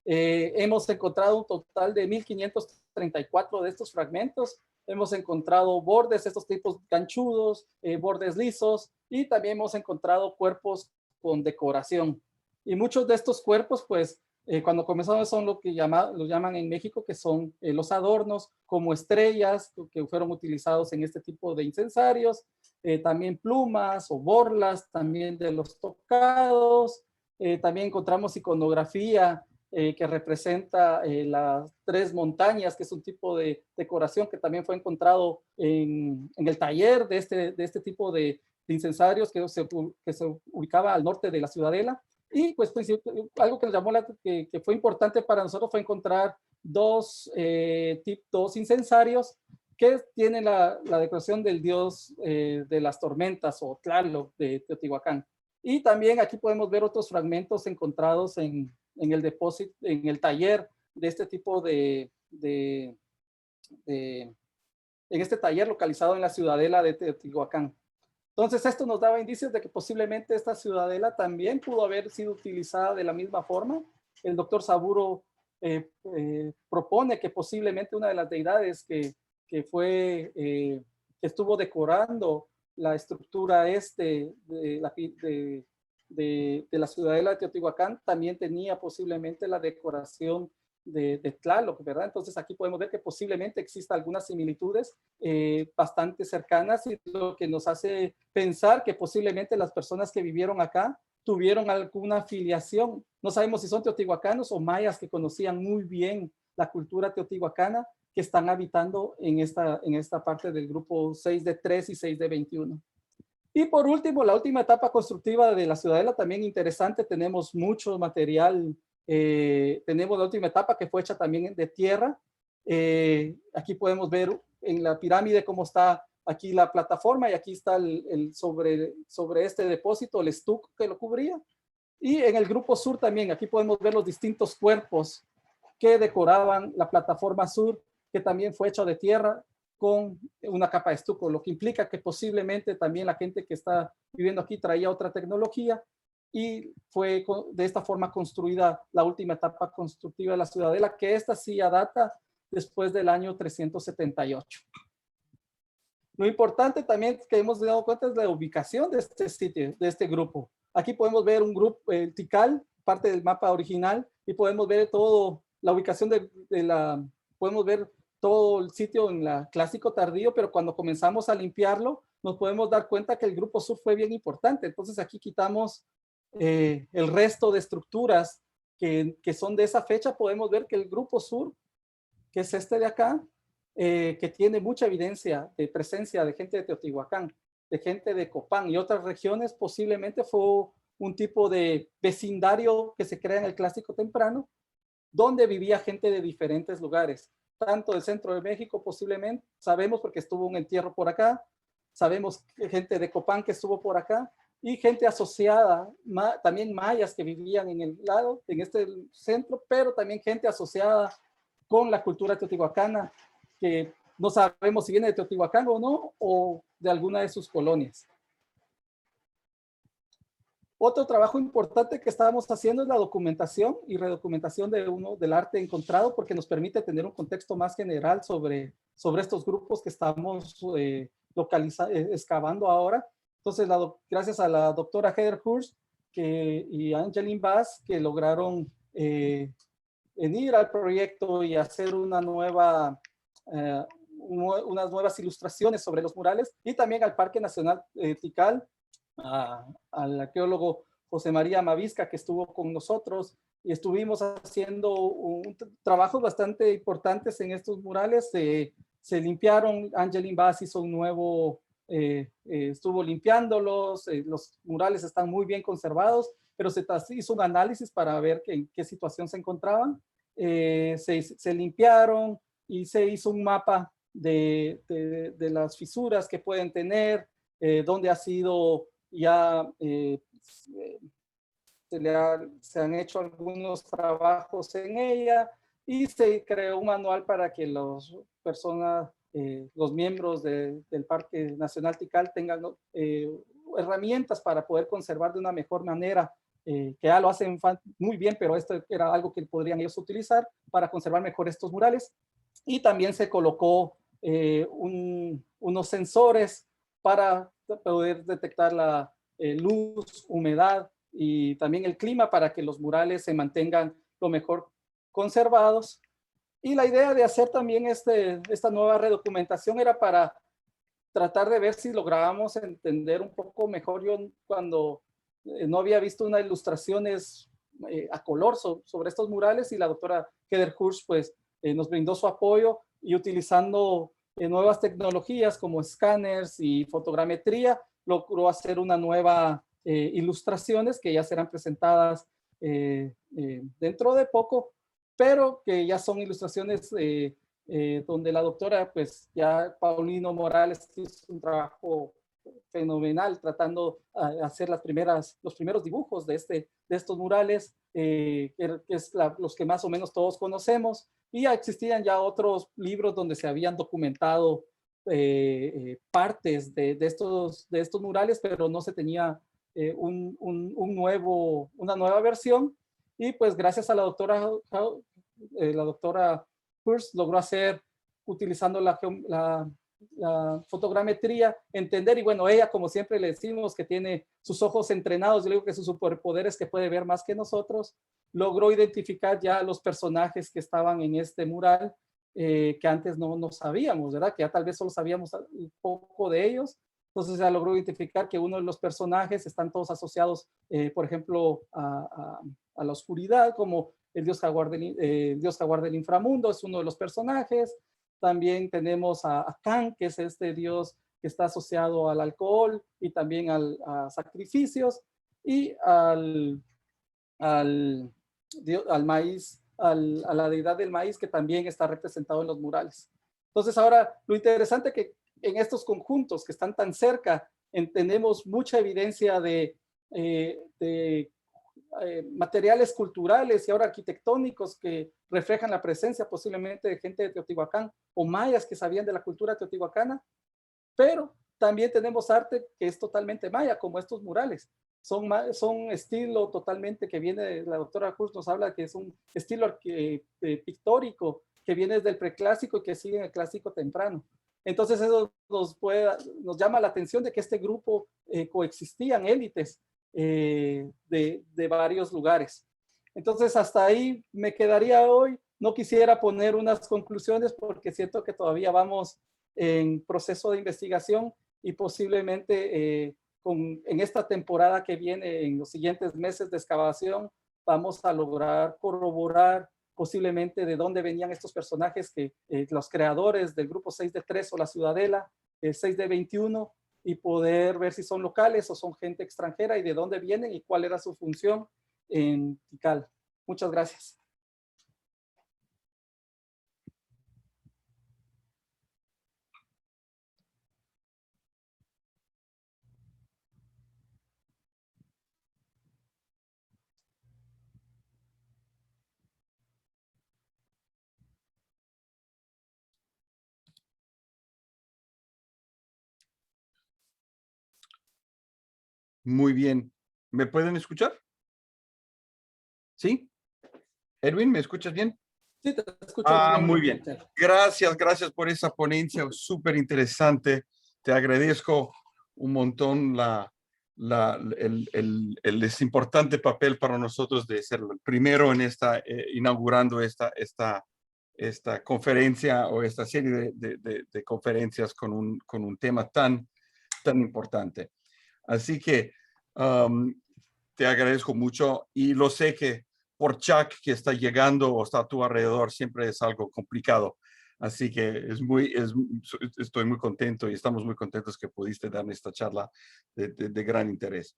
Speaker 2: Hemos encontrado un total de 1534 de estos fragmentos. Hemos encontrado bordes, estos tipos ganchudos, bordes lisos, y también hemos encontrado cuerpos con decoración. Y muchos de estos cuerpos, pues, cuando comenzamos son lo que lo llaman en México, que son los adornos, como estrellas que fueron utilizados en este tipo de incensarios, también plumas o borlas también de los tocados. También encontramos iconografía que representa las 3 montañas, que es un tipo de decoración que también fue encontrado en el taller de este tipo de incensarios que se ubicaba al norte de la ciudadela. Y pues algo que nos llamó que fue importante para nosotros fue encontrar dos incensarios que tienen la decoración del dios de las tormentas, o Tlaloc de Teotihuacán. Y también aquí podemos ver otros fragmentos encontrados en el depósito, en el taller de este tipo en este taller localizado en la ciudadela de Teotihuacán. Entonces, esto nos daba indicios de que posiblemente esta ciudadela también pudo haber sido utilizada de la misma forma. El doctor Saburo propone que posiblemente una de las deidades que estuvo decorando la estructura de la ciudadela de Teotihuacán también tenía posiblemente la decoración de Tlaloc, ¿verdad? Entonces aquí podemos ver que posiblemente exista algunas similitudes bastante cercanas y lo que nos hace pensar que posiblemente las personas que vivieron acá tuvieron alguna afiliación. No sabemos si son teotihuacanos o mayas que conocían muy bien la cultura teotihuacana que están habitando en esta parte del grupo 6 de 3 y 6 de 21. Y por último, la última etapa constructiva de la ciudadela, también interesante, tenemos mucho material. Tenemos la última etapa que fue hecha también de tierra. Aquí podemos ver en la pirámide cómo está aquí la plataforma y aquí está sobre este depósito el estuco que lo cubría. Y en el grupo sur también, aquí podemos ver los distintos cuerpos que decoraban la plataforma sur, que también fue hecha de tierra con una capa de estuco, lo que implica que posiblemente también la gente que está viviendo aquí traía otra tecnología y fue de esta forma construida la última etapa constructiva de la ciudadela, que esta sí ya data después del año 378. Lo importante también que hemos dado cuenta es la ubicación de este sitio, de este grupo. Aquí podemos ver un grupo, Tikal, parte del mapa original, y podemos ver todo, la ubicación podemos ver todo el sitio en la clásico tardío, pero cuando comenzamos a limpiarlo, nos podemos dar cuenta que el grupo sur fue bien importante. Entonces aquí quitamos el resto de estructuras que son de esa fecha. Podemos ver que el grupo sur, que es este de acá, que tiene mucha evidencia de presencia de gente de Teotihuacán, de gente de Copán y otras regiones, posiblemente fue un tipo de vecindario que se crea en el clásico temprano, donde vivía gente de diferentes lugares, tanto del centro de México posiblemente, sabemos porque estuvo un entierro por acá, sabemos que gente de Copán que estuvo por acá, y gente asociada, también mayas que vivían en el lado, en este centro, pero también gente asociada con la cultura teotihuacana, que no sabemos si viene de Teotihuacán o no, o de alguna de sus colonias. Otro trabajo importante que estábamos haciendo es la documentación y redocumentación del arte encontrado, porque nos permite tener un contexto más general sobre estos grupos que estamos excavando ahora. Entonces, gracias a la doctora Heather Hurst y Angeline Bass, que lograron venir al proyecto y hacer unas nuevas ilustraciones sobre los murales, y también al Parque Nacional Tikal, al arqueólogo José María Mavisca, que estuvo con nosotros, y estuvimos haciendo trabajos bastante importantes en estos murales. Se limpiaron, Angeline Bass hizo un nuevo, estuvo limpiándolos, los murales están muy bien conservados, pero se hizo un análisis para ver en qué situación se encontraban. Se limpiaron y se hizo un mapa de las fisuras que pueden tener, dónde ha sido ya se han hecho algunos trabajos en ella, y se creó un manual para que los miembros del Parque Nacional Tikal tengan herramientas para poder conservar de una mejor manera, que ya lo hacen muy bien, pero esto era algo que podrían ellos utilizar para conservar mejor estos murales. Y también se colocó unos sensores para poder detectar la luz, humedad y también el clima, para que los murales se mantengan lo mejor conservados. Y la idea de hacer también esta nueva redocumentación era para tratar de ver si lográbamos entender un poco mejor. Yo cuando no había visto unas ilustraciones a color sobre estos murales, y la doctora Heather Hurst pues nos brindó su apoyo, y utilizando nuevas tecnologías como escáneres y fotogrametría, logró hacer una nueva ilustraciones que ya serán presentadas dentro de poco, pero que ya son ilustraciones donde la doctora, pues ya Paulino Morales, hizo un trabajo fenomenal tratando de hacer los primeros dibujos de estos murales, que es los que más o menos todos conocemos. Y ya existían ya otros libros donde se habían documentado partes de estos murales, pero no se tenía una nueva versión. Y pues gracias a la doctora Hurst logró hacer, utilizando la fotogrametría, entender, y bueno, ella, como siempre le decimos, que tiene sus ojos entrenados, yo digo que sus superpoderes, que puede ver más que nosotros, logró identificar ya los personajes que estaban en este mural, que antes no sabíamos, ¿verdad? Que ya tal vez solo sabíamos un poco de ellos. Entonces ya logró identificar que uno de los personajes están todos asociados, por ejemplo, a la oscuridad, como el dios jaguar del inframundo es uno de los personajes. También tenemos a Kan, que es este dios que está asociado al alcohol y también a sacrificios, y al maíz, a la deidad del maíz, que también está representado en los murales. Entonces ahora lo interesante que en estos conjuntos que están tan cerca, tenemos mucha evidencia de materiales culturales y ahora arquitectónicos que reflejan la presencia posiblemente de gente de Teotihuacán o mayas que sabían de la cultura teotihuacana, pero también tenemos arte que es totalmente maya, como estos murales. Son estilo totalmente que viene, la doctora Cruz nos habla que es un estilo pictórico que viene desde el preclásico y que sigue en el clásico temprano. Entonces eso nos llama la atención de que este grupo coexistían élites de varios lugares. Entonces hasta ahí me quedaría hoy. No quisiera poner unas conclusiones porque siento que todavía vamos en proceso de investigación y posiblemente en esta temporada que viene, en los siguientes meses de excavación, vamos a lograr corroborar posiblemente de dónde venían estos personajes que los creadores del grupo 6 de 3 o la Ciudadela, 6 de 21, y poder ver si son locales o son gente extranjera y de dónde vienen y cuál era su función en Tikal. Muchas gracias.
Speaker 3: Muy bien. ¿Me pueden escuchar? ¿Sí? Edwin, ¿me escuchas bien?
Speaker 2: Sí, te escucho bien.
Speaker 3: Muy bien. Gracias por esa ponencia súper interesante. Te agradezco un montón el importante papel para nosotros de ser el primero en inaugurando esta conferencia o esta serie de conferencias con un tema tan importante. Así que te agradezco mucho y lo sé que por Chuck que está llegando o está a tu alrededor siempre es algo complicado. Así que estoy muy contento y estamos muy contentos que pudiste darme esta charla de gran interés.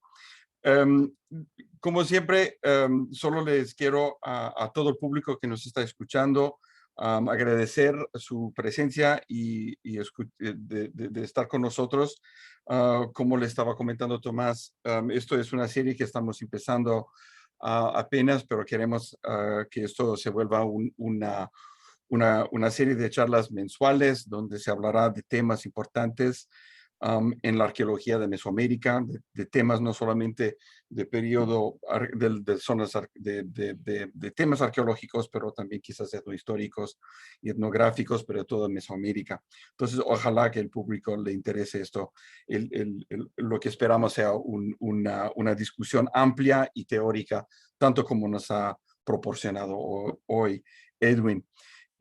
Speaker 3: Como siempre, solo les quiero a todo el público que nos está escuchando agradecer su presencia y de estar con nosotros. Como le estaba comentando Tomás, esto es una serie que estamos empezando apenas, pero queremos que esto se vuelva una serie de charlas mensuales donde se hablará de temas importantes en la arqueología de Mesoamérica, de temas no solamente de periodo, de zonas, de temas arqueológicos, pero también quizás etnohistóricos y etnográficos, pero todo en Mesoamérica. Entonces, ojalá que el público le interese esto. Lo que esperamos sea una discusión amplia y teórica, tanto como nos ha proporcionado hoy Edwin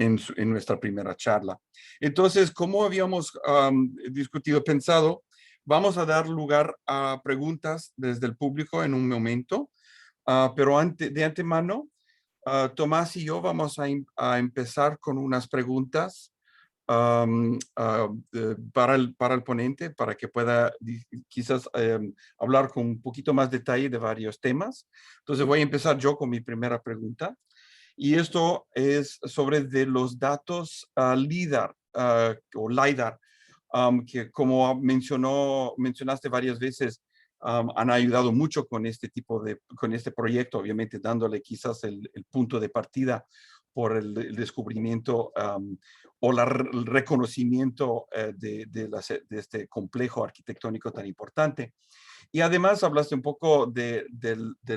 Speaker 3: en nuestra primera charla. Entonces, como habíamos pensado, vamos a dar lugar a preguntas desde el público en un momento, pero de antemano, Tomás y yo vamos a empezar con unas preguntas para el ponente, para que pueda quizás hablar con un poquito más detalle de varios temas. Entonces voy a empezar yo con mi primera pregunta. Y esto es sobre de los datos LIDAR o LIDAR, que como mencionaste varias veces, han ayudado mucho con con este proyecto, obviamente dándole quizás el punto de partida por el descubrimiento o el reconocimiento de este complejo arquitectónico tan importante. Y además hablaste un poco de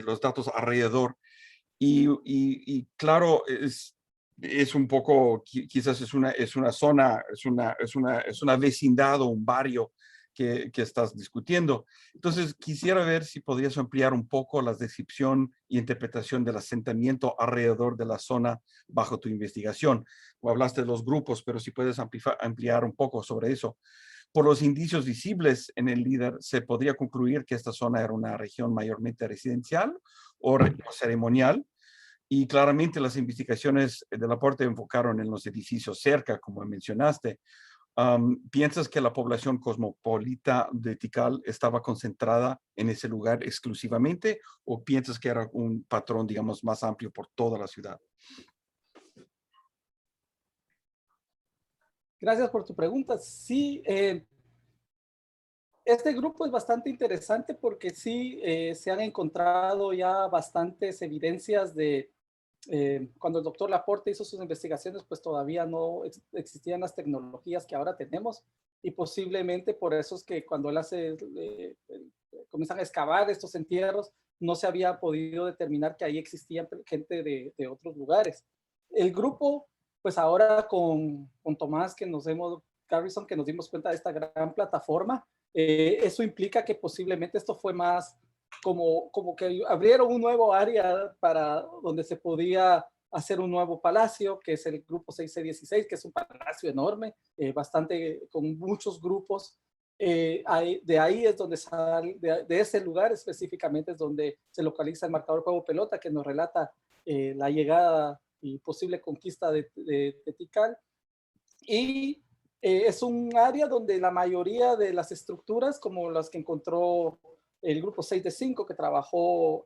Speaker 3: los datos alrededor. Y claro, es un poco, quizás es una zona, es una vecindad o un barrio que estás discutiendo. Entonces, quisiera ver si podrías ampliar un poco la descripción y interpretación del asentamiento alrededor de la zona bajo tu investigación. O hablaste de los grupos, pero si puedes ampliar un poco sobre eso. Por los indicios visibles en el líder, se podría concluir que esta zona era una región mayormente residencial o ceremonial. Y claramente las investigaciones del aporte enfocaron en los edificios cerca, como mencionaste. ¿Piensas que la población cosmopolita de Tikal estaba concentrada en ese lugar exclusivamente o piensas que era un patrón, digamos, más amplio por toda la ciudad?
Speaker 2: Gracias por tu pregunta. Sí, este grupo es bastante interesante porque sí se han encontrado ya bastantes evidencias de cuando el doctor Laporte hizo sus investigaciones, pues todavía no existían las tecnologías que ahora tenemos y posiblemente por eso es que cuando él comienzan a excavar estos entierros, no se había podido determinar que ahí existía gente de otros lugares. El grupo, pues ahora con Tomás, Garrison, que nos dimos cuenta de esta gran plataforma, eso implica que posiblemente esto fue más como que abrieron un nuevo área para donde se podía hacer un nuevo palacio, que es el grupo 6C16, que es un palacio enorme, bastante con muchos grupos. De ahí es donde sale, de ese lugar específicamente es donde se localiza el marcador juego pelota, que nos relata la llegada y posible conquista de Tikal. Y es un área donde la mayoría de las estructuras, como las que encontró el grupo 6 de 5 que trabajó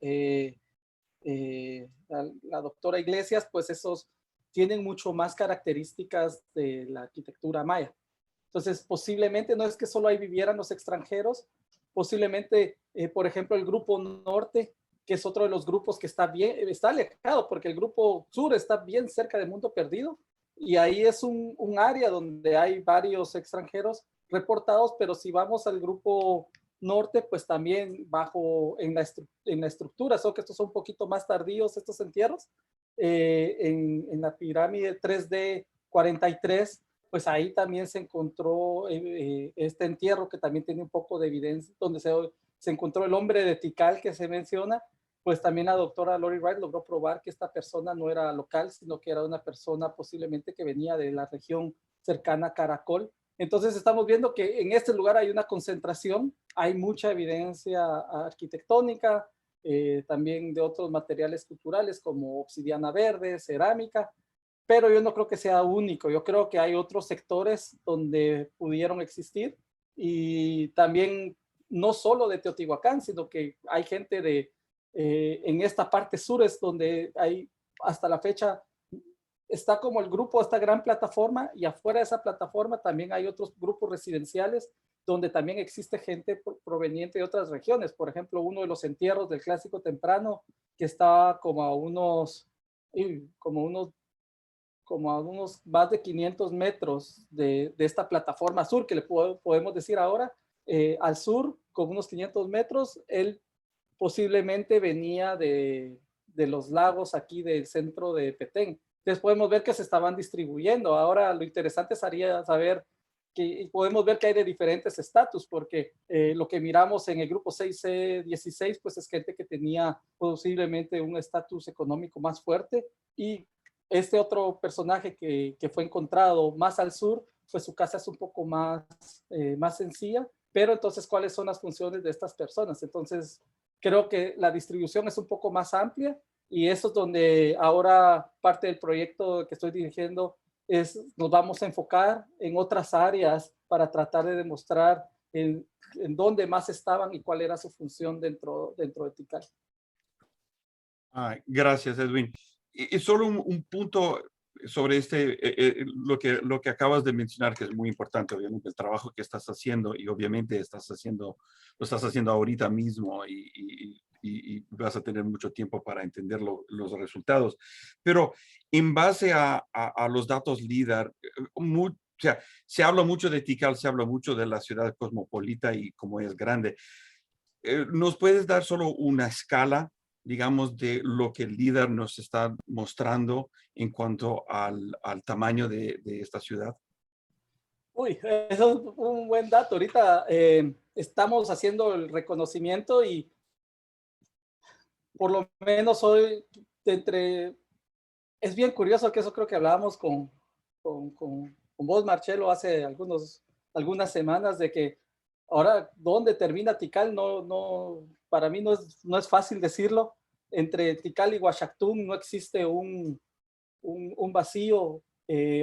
Speaker 2: la doctora Iglesias, pues esos tienen mucho más características de la arquitectura maya. Entonces, posiblemente no es que solo ahí vivieran los extranjeros, posiblemente, por ejemplo, el grupo norte, que es otro de los grupos que está alejado, porque el grupo sur está bien cerca de Mundo Perdido, y ahí es un área donde hay varios extranjeros reportados, pero si vamos al grupo norte, pues también en la estructura, solo que estos son un poquito más tardíos, estos entierros, en la pirámide 3D 43, pues ahí también se encontró este entierro que también tiene un poco de evidencia, donde se encontró el hombre de Tikal que se menciona, pues también la doctora Lori Wright logró probar que esta persona no era local, sino que era una persona posiblemente que venía de la región cercana a Caracol. Entonces estamos viendo que en este lugar hay una concentración, hay mucha evidencia arquitectónica, también de otros materiales culturales como obsidiana verde, cerámica, pero yo no creo que sea único. Yo creo que hay otros sectores donde pudieron existir y también no solo de Teotihuacán, sino que hay gente en esta parte sur es donde hay hasta la fecha está como el grupo, esta gran plataforma, y afuera de esa plataforma también hay otros grupos residenciales donde también existe gente proveniente de otras regiones. Por ejemplo, uno de los entierros del Clásico Temprano que está como a unos más de 500 metros de esta plataforma sur, que le podemos decir ahora, al sur, con unos 500 metros, él posiblemente venía de los lagos aquí del centro de Petén. Entonces podemos ver que se estaban distribuyendo. Ahora lo interesante sería saber que podemos ver que hay de diferentes estatus, porque lo que miramos en el grupo 6C16, pues es gente que tenía posiblemente un estatus económico más fuerte, y este otro personaje que fue encontrado más al sur, pues su casa es un poco más sencilla, pero entonces, ¿cuáles son las funciones de estas personas? Entonces, creo que la distribución es un poco más amplia y eso es donde ahora parte del proyecto que estoy dirigiendo nos vamos a enfocar en otras áreas para tratar de demostrar en dónde más estaban y cuál era su función dentro de Tikal.
Speaker 3: Gracias, Edwin. Y solo un punto sobre lo que acabas de mencionar, que es muy importante, obviamente, el trabajo que estás haciendo, y obviamente lo estás haciendo ahorita mismo y vas a tener mucho tiempo para entender los resultados. Pero en base a los datos LIDAR, o sea, se habla mucho de Tikal, se habla mucho de la ciudad cosmopolita y cómo es grande. ¿Nos puedes dar solo una escala digamos, de lo que el líder nos está mostrando en cuanto al tamaño de esta ciudad?
Speaker 2: Uy, eso es un buen dato. Ahorita estamos haciendo el reconocimiento y por lo menos hoy, es bien curioso que eso creo que hablábamos con vos, Marcelo, hace algunas semanas de que ahora dónde termina Tikal, para mí no es fácil decirlo. Entre Tikal y Huachactum no existe un vacío.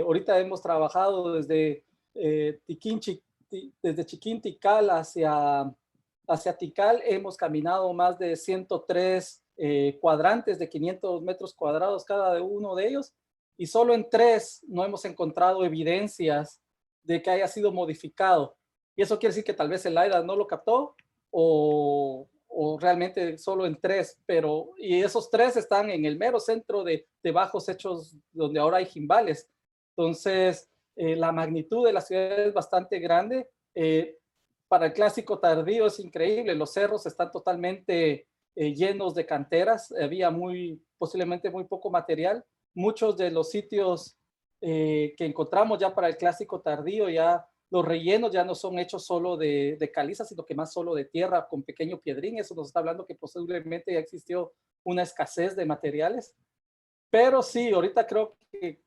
Speaker 2: Ahorita hemos trabajado desde desde Chiquín Tikal hacia Tikal, hemos caminado más de 103 cuadrantes de 500 metros cuadrados cada uno de ellos, y solo en 3 no hemos encontrado evidencias de que haya sido modificado. Y eso quiere decir que tal vez el AIDA no lo captó o realmente solo en 3, y esos 3 están en el mero centro de bajos hechos donde ahora hay jimbales. Entonces, la magnitud de la ciudad es bastante grande. Para el clásico tardío es increíble, los cerros están totalmente llenos de canteras, había posiblemente muy poco material. Muchos de los sitios que encontramos ya para el clásico tardío, ya los rellenos ya no son hechos solo de caliza, sino que más solo de tierra con pequeño piedrín. Eso nos está hablando que posiblemente ya existió una escasez de materiales. Pero sí, ahorita creo que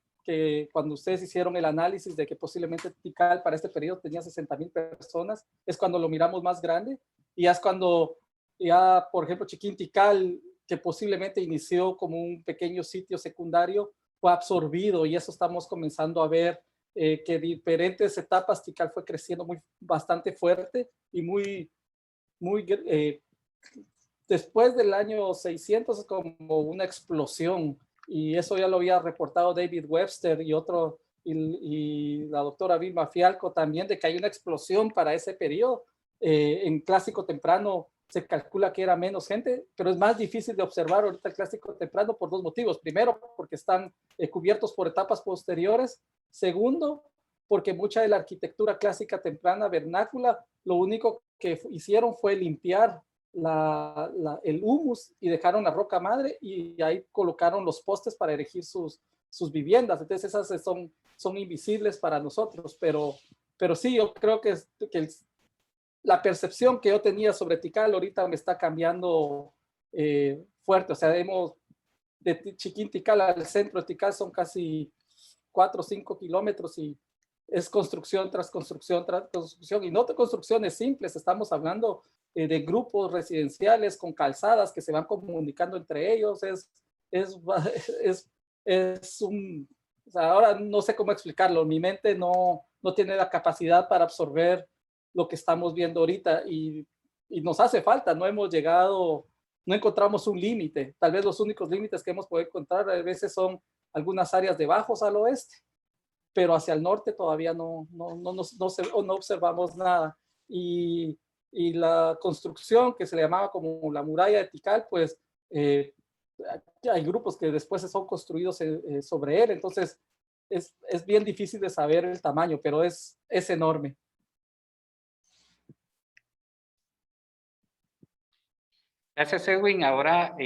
Speaker 2: cuando ustedes hicieron el análisis de que posiblemente Tikal para este periodo tenía 60,000 personas, es cuando lo miramos más grande, y ya es cuando por ejemplo, Chiquín Tikal, que posiblemente inició como un pequeño sitio secundario, fue absorbido, y eso estamos comenzando a ver, que diferentes etapas Tikal fue creciendo bastante fuerte y después del año 600 es como una explosión, y eso ya lo había reportado David Webster y la doctora Vilma Fialco también, de que hay una explosión para ese periodo. En clásico temprano se calcula que era menos gente, pero es más difícil de observar ahorita el clásico temprano por 2 motivos. Primero, porque están cubiertos por etapas posteriores. Segundo, porque mucha de la arquitectura clásica temprana vernácula, lo único que hicieron fue limpiar el humus y dejaron la roca madre, y ahí colocaron los postes para erigir sus viviendas. Entonces esas son invisibles para nosotros, pero sí, yo creo que la percepción que yo tenía sobre Tikal ahorita me está cambiando fuerte. O sea, de Chiquín Tikal al centro de Tikal son casi 4 o 5 kilómetros, y es construcción tras construcción tras construcción, y no de construcciones simples. Estamos hablando de grupos residenciales con calzadas que se van comunicando entre ellos. O sea, ahora no sé cómo explicarlo. Mi mente no tiene la capacidad para absorber lo que estamos viendo ahorita, y nos hace falta. No encontramos un límite. Tal vez los únicos límites que hemos podido encontrar a veces son algunas áreas de bajos al oeste, pero hacia el norte todavía no observamos nada. Y la construcción que se le llamaba como la muralla de Tikal, pues hay grupos que después son construidos sobre él. Entonces es bien difícil de saber el tamaño, pero es enorme.
Speaker 1: Gracias, Edwin. Ahora,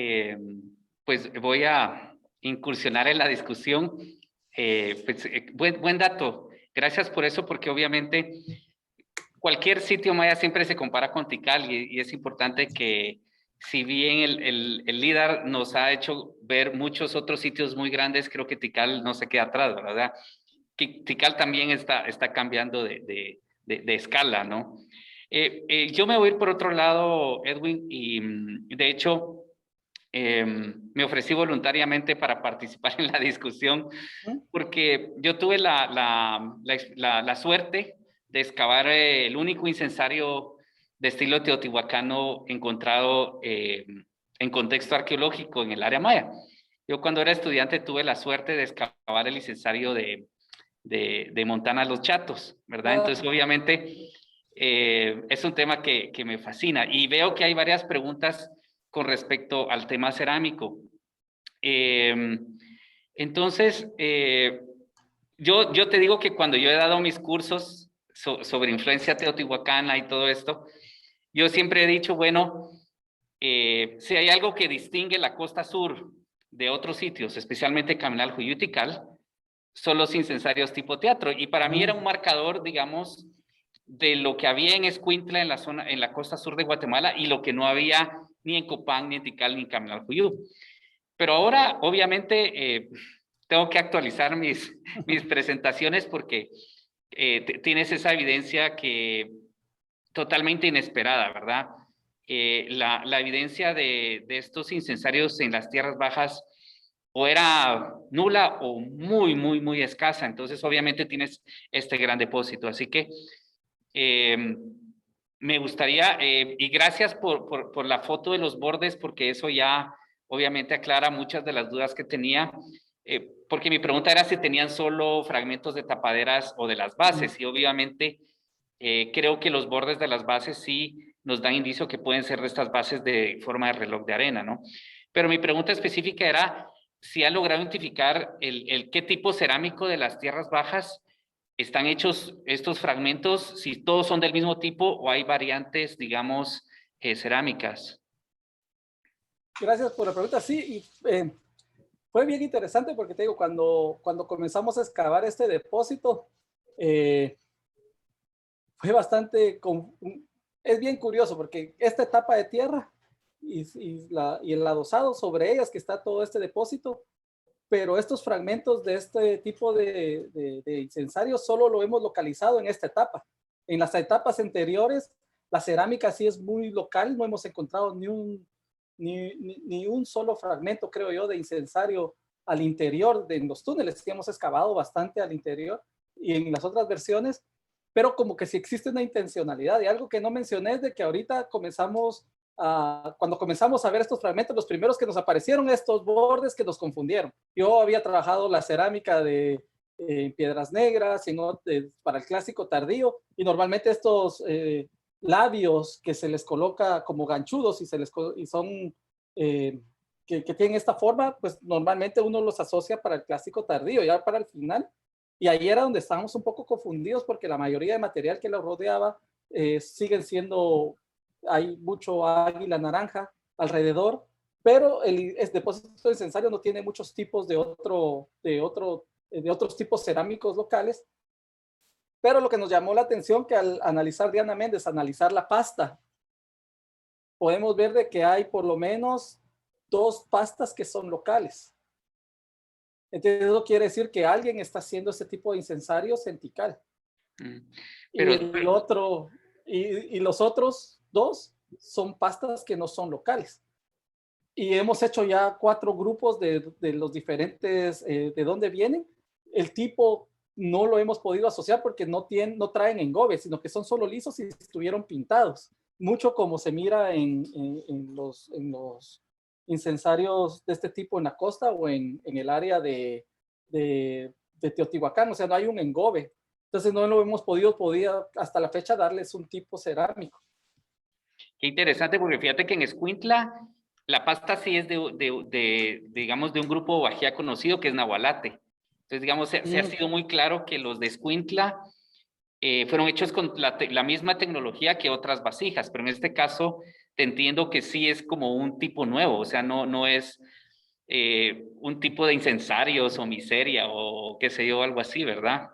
Speaker 1: pues voy a incursionar en la discusión. Buen dato. Gracias por eso, porque obviamente cualquier sitio maya siempre se compara con Tikal, y es importante que, si bien el líder nos ha hecho ver muchos otros sitios muy grandes, creo que Tikal no se queda atrás, ¿verdad? Tikal también está cambiando de escala, ¿no? Yo me voy a ir por otro lado, Edwin, y de hecho me ofrecí voluntariamente para participar en la discusión, porque yo tuve la suerte de excavar el único incensario de estilo teotihuacano encontrado en contexto arqueológico en el área maya. Yo, cuando era estudiante, tuve la suerte de excavar el incensario de Montana Los Chatos, ¿verdad? Entonces, obviamente, es un tema que me fascina, y veo que hay varias preguntas con respecto al tema cerámico. Entonces, yo te digo que cuando yo he dado mis cursos sobre influencia teotihuacana y todo esto, yo siempre he dicho, bueno, si hay algo que distingue la costa sur de otros sitios, especialmente Caminal Juyutical, son los incensarios tipo teatro. Y para mí era un marcador, digamos, de lo que había en Escuintla, en la costa sur de Guatemala, y lo que no había ni en Copán, ni en Tikal, ni en Caminal Juyú. Pero ahora, obviamente, tengo que actualizar mis presentaciones porque tienes esa evidencia que totalmente inesperada, ¿verdad? La evidencia de estos incensarios en las tierras bajas o era nula o muy, muy, muy escasa. Entonces, obviamente tienes este gran depósito. Así que me gustaría, y gracias por la foto de los bordes, porque eso ya obviamente aclara muchas de las dudas que tenía. Porque mi pregunta era si tenían solo fragmentos de tapaderas o de las bases, y obviamente creo que los bordes de las bases sí nos dan indicio que pueden ser de estas bases de forma de reloj de arena, ¿no? Pero mi pregunta específica era si han logrado identificar qué tipo cerámico de las tierras bajas están hechos estos fragmentos, si todos son del mismo tipo o hay variantes, digamos, cerámicas.
Speaker 2: Gracias por la pregunta. Sí, y fue bien interesante porque te digo, cuando comenzamos a excavar este depósito, fue bastante, es bien curioso porque esta etapa de tierra y el adosado sobre ellas que está todo este depósito, pero estos fragmentos de este tipo de incensarios solo lo hemos localizado en esta etapa. En las etapas anteriores, la cerámica sí es muy local, no hemos encontrado ni un solo fragmento, creo yo, de incensario al interior de los túneles, que hemos excavado bastante al interior, y en las otras versiones, pero como que sí existe una intencionalidad. Y algo que no mencioné es de que ahorita cuando comenzamos a ver estos fragmentos, los primeros que nos aparecieron estos bordes que nos confundieron. Yo había trabajado la cerámica de Piedras Negras para el clásico tardío, y normalmente estos labios que se les coloca como ganchudos y son que tienen esta forma, pues normalmente uno los asocia para el clásico tardío, ya para el final. Y ahí era donde estábamos un poco confundidos porque la mayoría de material que lo rodeaba siguen siendo, hay mucho águila naranja alrededor, pero el depósito de incensario no tiene muchos tipos de otros tipos cerámicos locales. Pero lo que nos llamó la atención que al analizar Diana Méndez, analizar la pasta, podemos ver de que hay por lo menos 2 pastas que son locales. Entonces eso quiere decir que alguien está haciendo ese tipo de incensarios en Tikal. Pero, y los otros 2 son pastas que no son locales. Y hemos hecho ya 4 grupos de los diferentes, de dónde vienen. El tipo no lo hemos podido asociar porque no traen engobe, sino que son solo lisos y estuvieron pintados. Mucho como se mira en los incensarios de este tipo en la costa o en el área de Teotihuacán. O sea, no hay un engobe. Entonces no lo hemos podido hasta la fecha darles un tipo cerámico.
Speaker 1: Qué interesante, porque fíjate que en Escuintla la pasta sí es digamos, de un grupo bajía conocido que es Nahualate. Entonces, digamos, se ha sido muy claro que los de Escuintla fueron hechos con la misma tecnología que otras vasijas, pero en este caso te entiendo que sí es como un tipo nuevo, o sea, no es un tipo de incensarios o miseria o qué sé yo, algo así, ¿verdad?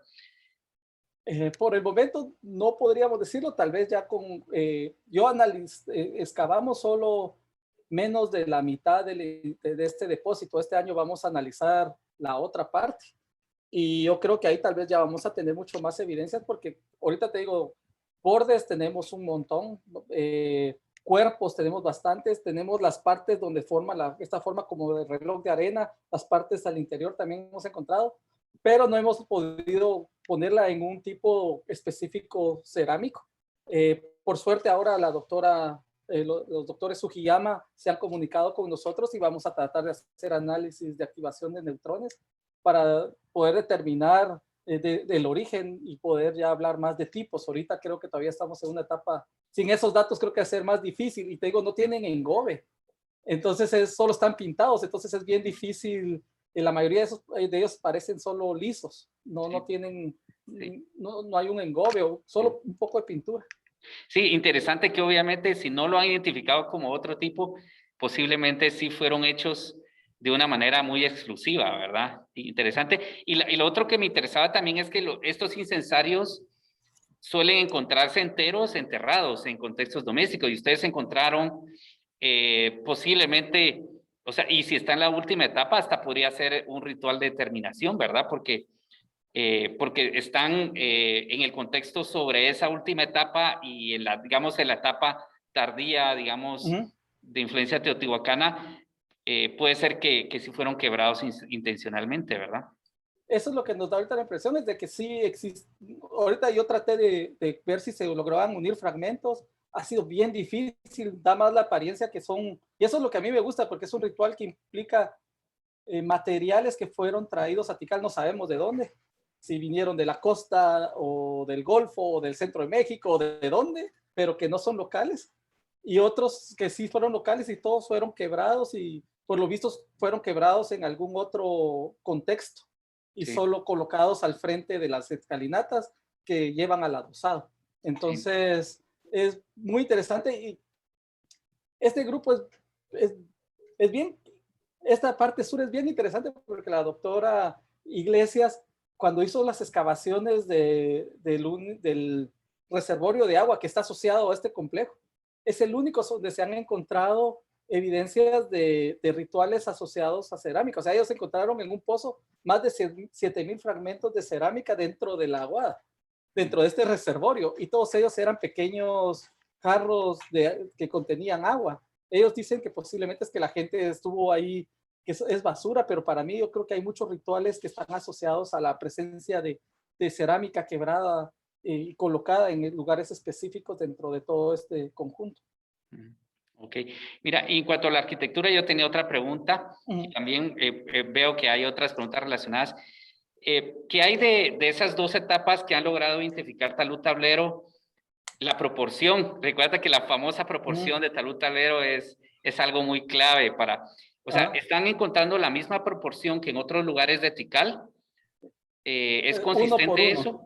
Speaker 2: Por el momento no podríamos decirlo, tal vez ya excavamos solo menos de la mitad de este depósito. Este año vamos a analizar la otra parte y yo creo que ahí tal vez ya vamos a tener mucho más evidencias porque ahorita te digo, bordes tenemos un montón, cuerpos tenemos bastantes, tenemos las partes donde esta forma como de reloj de arena, las partes al interior también hemos encontrado, pero no hemos podido ponerla en un tipo específico cerámico. Por suerte ahora los doctores Sugiyama se han comunicado con nosotros y vamos a tratar de hacer análisis de activación de neutrones para poder determinar del origen y poder ya hablar más de tipos. Ahorita creo que todavía estamos en una etapa, sin esos datos creo que va a ser más difícil, y te digo, no tienen engobe, entonces solo están pintados, entonces es bien difícil. La mayoría de ellos parecen solo lisos, no tienen, no hay un engobe o solo un poco de pintura.
Speaker 1: Sí, interesante que obviamente si no lo han identificado como otro tipo, posiblemente sí fueron hechos de una manera muy exclusiva, ¿verdad? Interesante. Y lo otro que me interesaba también es que estos incensarios suelen encontrarse enteros, enterrados en contextos domésticos, y ustedes encontraron posiblemente, o sea, y si está en la última etapa, hasta podría ser un ritual de terminación, ¿verdad? Porque están en el contexto sobre esa última etapa y en la, digamos, en la etapa tardía, digamos,
Speaker 2: Ujú.
Speaker 1: de influencia teotihuacana, puede ser que sí fueron quebrados intencionalmente, ¿verdad?
Speaker 2: Eso es lo que nos da ahorita la impresión, es de que sí existe. Ahorita yo traté de ver si se lograban unir fragmentos. Ha sido bien difícil, da más la apariencia que son, y eso es lo que a mí me gusta, porque es un ritual que implica materiales que fueron traídos a Tikal, no sabemos de dónde, si vinieron de la costa o del Golfo o del centro de México o de dónde, pero que no son locales. Y otros que sí fueron locales y todos fueron quebrados y por lo visto fueron quebrados en algún otro contexto y
Speaker 1: Sí,
Speaker 2: solo colocados al frente de las escalinatas que llevan al adosado.
Speaker 1: sí.
Speaker 2: Entonces, es muy interesante y este grupo es, es bien, esta parte sur es bien interesante porque la doctora Iglesias, cuando hizo las excavaciones del reservorio de agua que está asociado a este complejo, es el único donde se han encontrado evidencias de rituales asociados a cerámica. O sea, ellos encontraron en un pozo más de 7,000 fragmentos de cerámica dentro del agua, dentro de este reservorio, y todos ellos eran pequeños jarros que contenían agua. Ellos dicen que posiblemente es que la gente estuvo ahí, que es basura, pero para mí yo creo que hay muchos rituales que están asociados a la presencia de cerámica quebrada y colocada en lugares específicos dentro de todo este conjunto.
Speaker 1: Ok, mira, en cuanto a la arquitectura, yo tenía otra pregunta, y también veo que hay otras preguntas relacionadas. ¿Qué hay de esas dos etapas que han logrado identificar Talud Tablero? La proporción, recuerda que la famosa proporción de Talud Tablero es algo muy clave para, o sea, ¿están encontrando la misma proporción que en otros lugares de Tikal? ¿Es
Speaker 2: Uno por
Speaker 1: consistente
Speaker 2: uno.
Speaker 1: eso?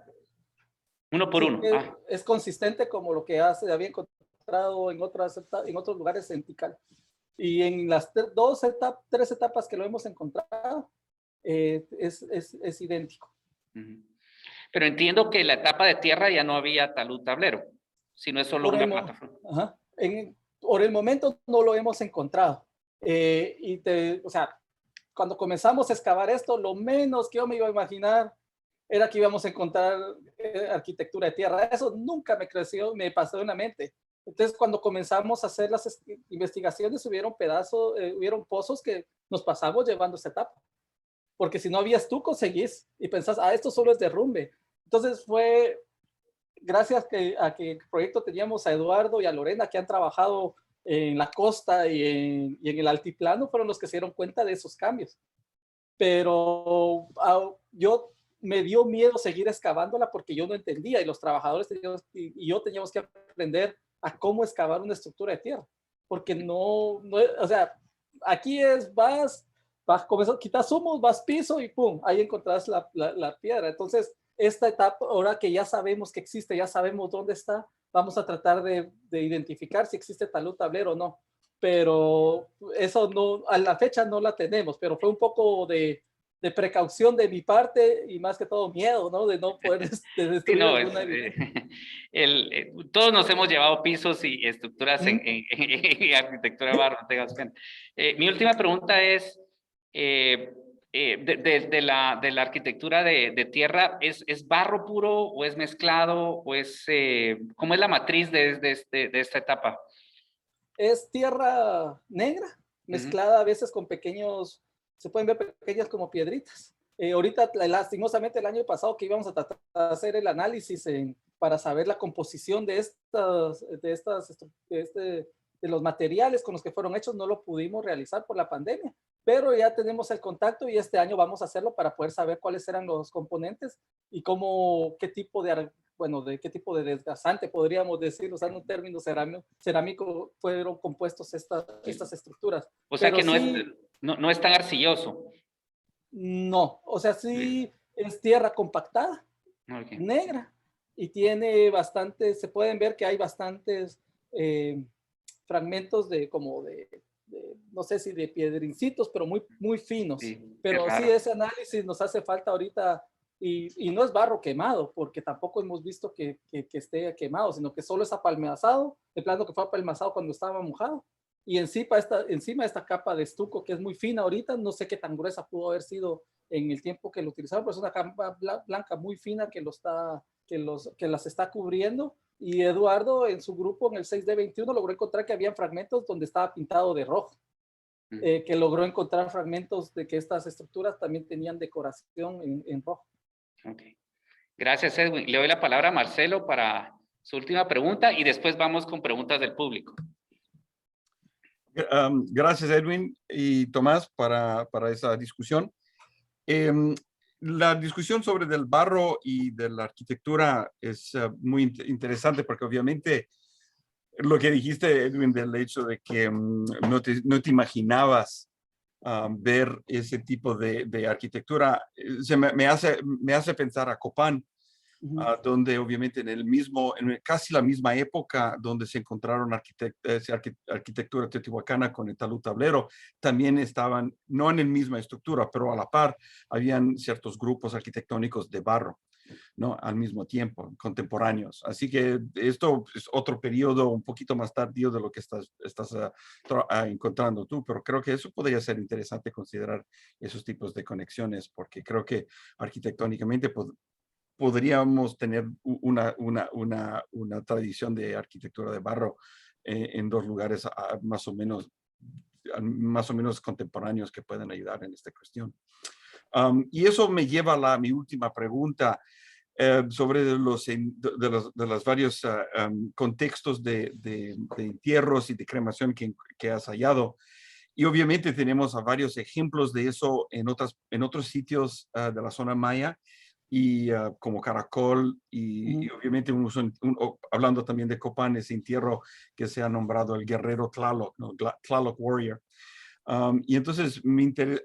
Speaker 1: Uno por
Speaker 2: Sí,
Speaker 1: uno. Ah,
Speaker 2: es consistente como lo que había encontrado en otros lugares en Tikal. Y en las tres etapas que lo hemos encontrado, es idéntico.
Speaker 1: pero entiendo que en la etapa de tierra ya no había Talud Tablero, sino es solo
Speaker 2: Por el,
Speaker 1: una plataforma.
Speaker 2: ajá, por el momento no lo hemos encontrado. O sea, cuando comenzamos a excavar esto, lo menos que yo me iba a imaginar era que íbamos a encontrar arquitectura de tierra. Eso nunca me pasó en la mente. Entonces, cuando comenzamos a hacer las investigaciones, hubieron pozos que nos pasamos llevando esa etapa. Porque si no había estuco, seguís y pensás, esto solo es derrumbe. Entonces fue gracias a que el proyecto teníamos a Eduardo y a Lorena que han trabajado en la costa y en el altiplano, fueron los que se dieron cuenta de esos cambios. Pero yo me dio miedo seguir excavándola porque yo no entendía y los trabajadores y yo teníamos que aprender a cómo excavar una estructura de tierra. Porque o sea, aquí vas quitas humos, vas piso y pum, ahí encontrás la piedra. Entonces, esta etapa, ahora que ya sabemos que existe, ya sabemos dónde está, vamos a tratar de identificar si existe Talud Tablero o no. Pero eso no, a la fecha no la tenemos, pero fue un poco de precaución de mi parte y más que todo miedo, ¿no? De no poder destruir
Speaker 1: Sí, no,
Speaker 2: alguna evidencia.
Speaker 1: todos nos hemos llevado pisos y estructuras en arquitectura de barro, no te das cuenta. Mi última pregunta es, de la arquitectura de tierra, ¿es barro puro o es mezclado o cómo es la matriz de esta etapa?
Speaker 2: Es tierra negra, mezclada a veces con se pueden ver pequeñas como piedritas. Ahorita, lastimosamente, el año pasado que íbamos a tratar de hacer el análisis para saber la composición de los materiales con los que fueron hechos, no lo pudimos realizar por la pandemia, pero ya tenemos el contacto y este año vamos a hacerlo para poder saber cuáles eran los componentes y qué tipo de desgastante, podríamos decir, usando un término cerámico, fueron compuestos estas estructuras.
Speaker 1: O sea
Speaker 2: Pero
Speaker 1: que
Speaker 2: sí,
Speaker 1: no es tan arcilloso.
Speaker 2: no, o sea, sí es tierra compactada,
Speaker 1: Okay.
Speaker 2: negra, y tiene bastantes, se pueden ver que hay bastantes fragmentos no sé si de piedrincitos, pero muy finos.
Speaker 1: Sí, qué
Speaker 2: Pero sí,
Speaker 1: raro.
Speaker 2: ese análisis nos hace falta ahorita y no es barro quemado, porque tampoco hemos visto que esté quemado, sino que solo es apelmazado, de plano que fue apelmazado cuando estaba mojado. Y encima esta capa de estuco que es muy fina ahorita, no sé qué tan gruesa pudo haber sido en el tiempo que lo utilizaron, pero es una capa blanca muy fina que las está cubriendo. Y Eduardo en su grupo en el 6D21 logró encontrar que había fragmentos donde estaba pintado de rojo, que logró encontrar fragmentos de que estas estructuras también tenían decoración en rojo.
Speaker 1: Okay. Gracias, Edwin. Le doy la palabra a Marcelo para su última pregunta y después vamos con preguntas del público.
Speaker 3: Gracias, Edwin y Tomás, para esa discusión. La discusión sobre del barro y de la arquitectura es muy interesante porque obviamente lo que dijiste, Edwin, del hecho de que no te imaginabas ver ese tipo de arquitectura, me hace pensar a Copán, donde obviamente en casi la misma época donde se encontraron arquitectura teotihuacana con el talud tablero, también estaban, no en la misma estructura, pero a la par, habían ciertos grupos arquitectónicos de barro, ¿no? Al mismo tiempo, contemporáneos. Así que esto es otro periodo un poquito más tardío de lo que estás encontrando tú, pero creo que eso podría ser interesante considerar esos tipos de conexiones, porque creo que arquitectónicamente podríamos tener una tradición de arquitectura de barro en dos lugares más o menos contemporáneos que pueden ayudar en esta cuestión. Y eso me lleva a mi última pregunta sobre los varios contextos de entierros y de cremación que has hallado. Y obviamente tenemos varios ejemplos de eso en otros sitios de la zona maya, y como Caracol, y obviamente hablando también de Copán, ese entierro que se ha nombrado el guerrero Tlaloc, ¿no? Tlaloc Warrior. Y entonces,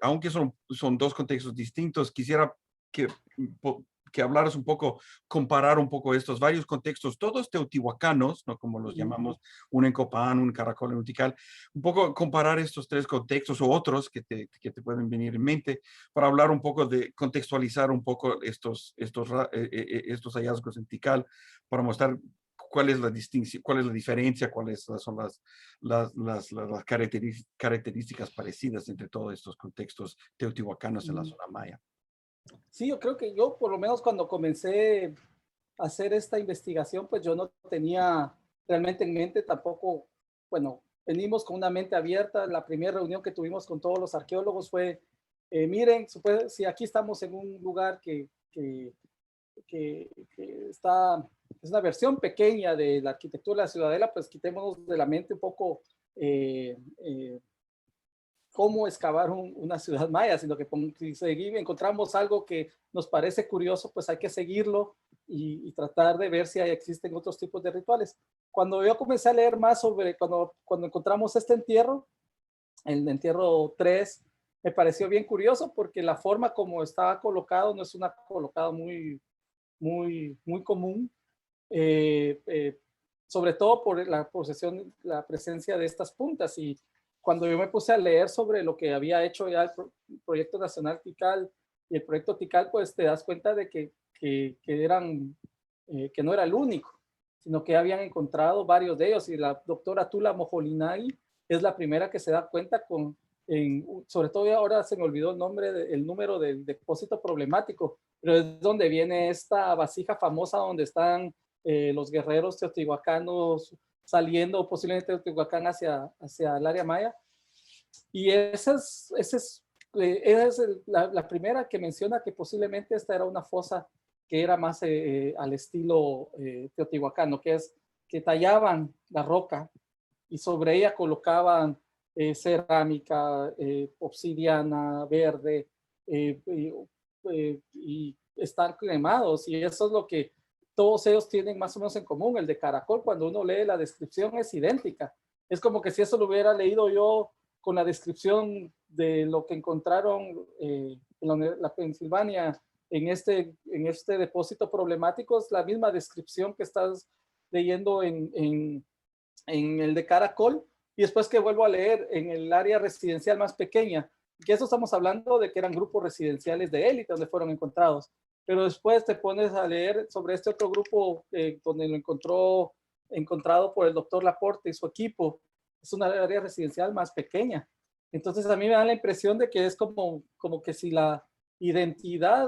Speaker 3: aunque son dos contextos distintos, quisiera que hablaras un poco, comparar un poco estos varios contextos, todos teotihuacanos, ¿no? Como los llamamos, uno en Copán, un en Caracol, en Utikal, un poco comparar estos tres contextos o otros que te pueden venir en mente para hablar un poco contextualizar un poco estos hallazgos en Tikal, para mostrar cuál es la distinción, cuál es la diferencia, cuáles son las características parecidas entre todos estos contextos teotihuacanos en la zona maya.
Speaker 2: Sí, yo creo que yo, por lo menos cuando comencé a hacer esta investigación, pues yo no tenía realmente en mente tampoco, bueno, venimos con una mente abierta. La primera reunión que tuvimos con todos los arqueólogos fue, miren, si aquí estamos en un lugar que está, es una versión pequeña de la arquitectura de la ciudadela, pues quitémonos de la mente un poco cómo excavar una ciudad maya, sino que si encontramos algo que nos parece curioso, pues hay que seguirlo y tratar de ver si existen otros tipos de rituales. Cuando yo comencé a leer más sobre, cuando encontramos este entierro, el entierro 3, me pareció bien curioso porque la forma como estaba colocado no es una colocada muy común, sobre todo por la presencia de estas puntas. Y cuando yo me puse a leer sobre lo que había hecho ya el Proyecto Nacional Tikal y el Proyecto Tikal, pues te das cuenta de que no era el único, sino que habían encontrado varios de ellos. Y la doctora Tula Mojolinagui es la primera que se da cuenta sobre todo ahora se me olvidó el número del depósito problemático, pero es donde viene esta vasija famosa donde están los guerreros teotihuacanos saliendo posiblemente de Teotihuacán hacia el área maya. Y esa es la primera que menciona que posiblemente esta era una fosa que era más al estilo teotihuacano, que es que tallaban la roca y sobre ella colocaban cerámica, obsidiana, verde, y están cremados. Y eso es lo que todos ellos tienen más o menos en común. El de Caracol, cuando uno lee la descripción, es idéntica. Es como que si eso lo hubiera leído yo con la descripción de lo que encontraron en la Pensilvania en este depósito problemático es la misma descripción que estás leyendo en el de Caracol, y después que vuelvo a leer en el área residencial más pequeña, que eso estamos hablando de que eran grupos residenciales de élite donde fueron encontrados, pero después te pones a leer sobre este otro grupo donde lo encontrado por el doctor Laporte y su equipo, es una área residencial más pequeña. Entonces a mí me da la impresión de que es como que si la identidad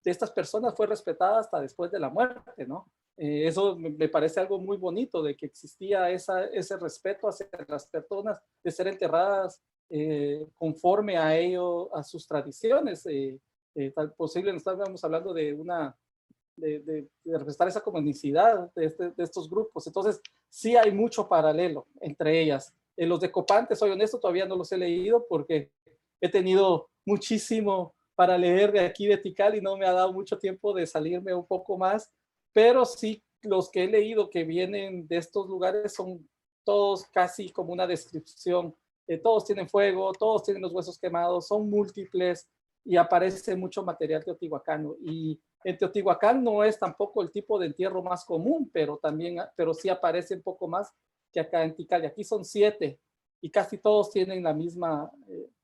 Speaker 2: de estas personas fue respetada hasta después de la muerte, ¿no? Eso me parece algo muy bonito, de que existía ese respeto hacia las personas de ser enterradas conforme a ello, a sus tradiciones. Tal posible, no estábamos hablando de respetar esa comunicidad de estos grupos. Entonces, sí hay mucho paralelo entre ellas. Los de Copante, soy honesto, todavía no los he leído porque he tenido muchísimo para leer de aquí de Tikal y no me ha dado mucho tiempo de salirme un poco más, pero sí los que he leído que vienen de estos lugares son todos casi como una descripción. Todos tienen fuego, todos tienen los huesos quemados, son múltiples y aparece mucho material teotihuacano. Y en Teotihuacán no es tampoco el tipo de entierro más común, pero sí aparece un poco más que acá en Tikal. Y aquí son 7 y casi todos tienen la misma.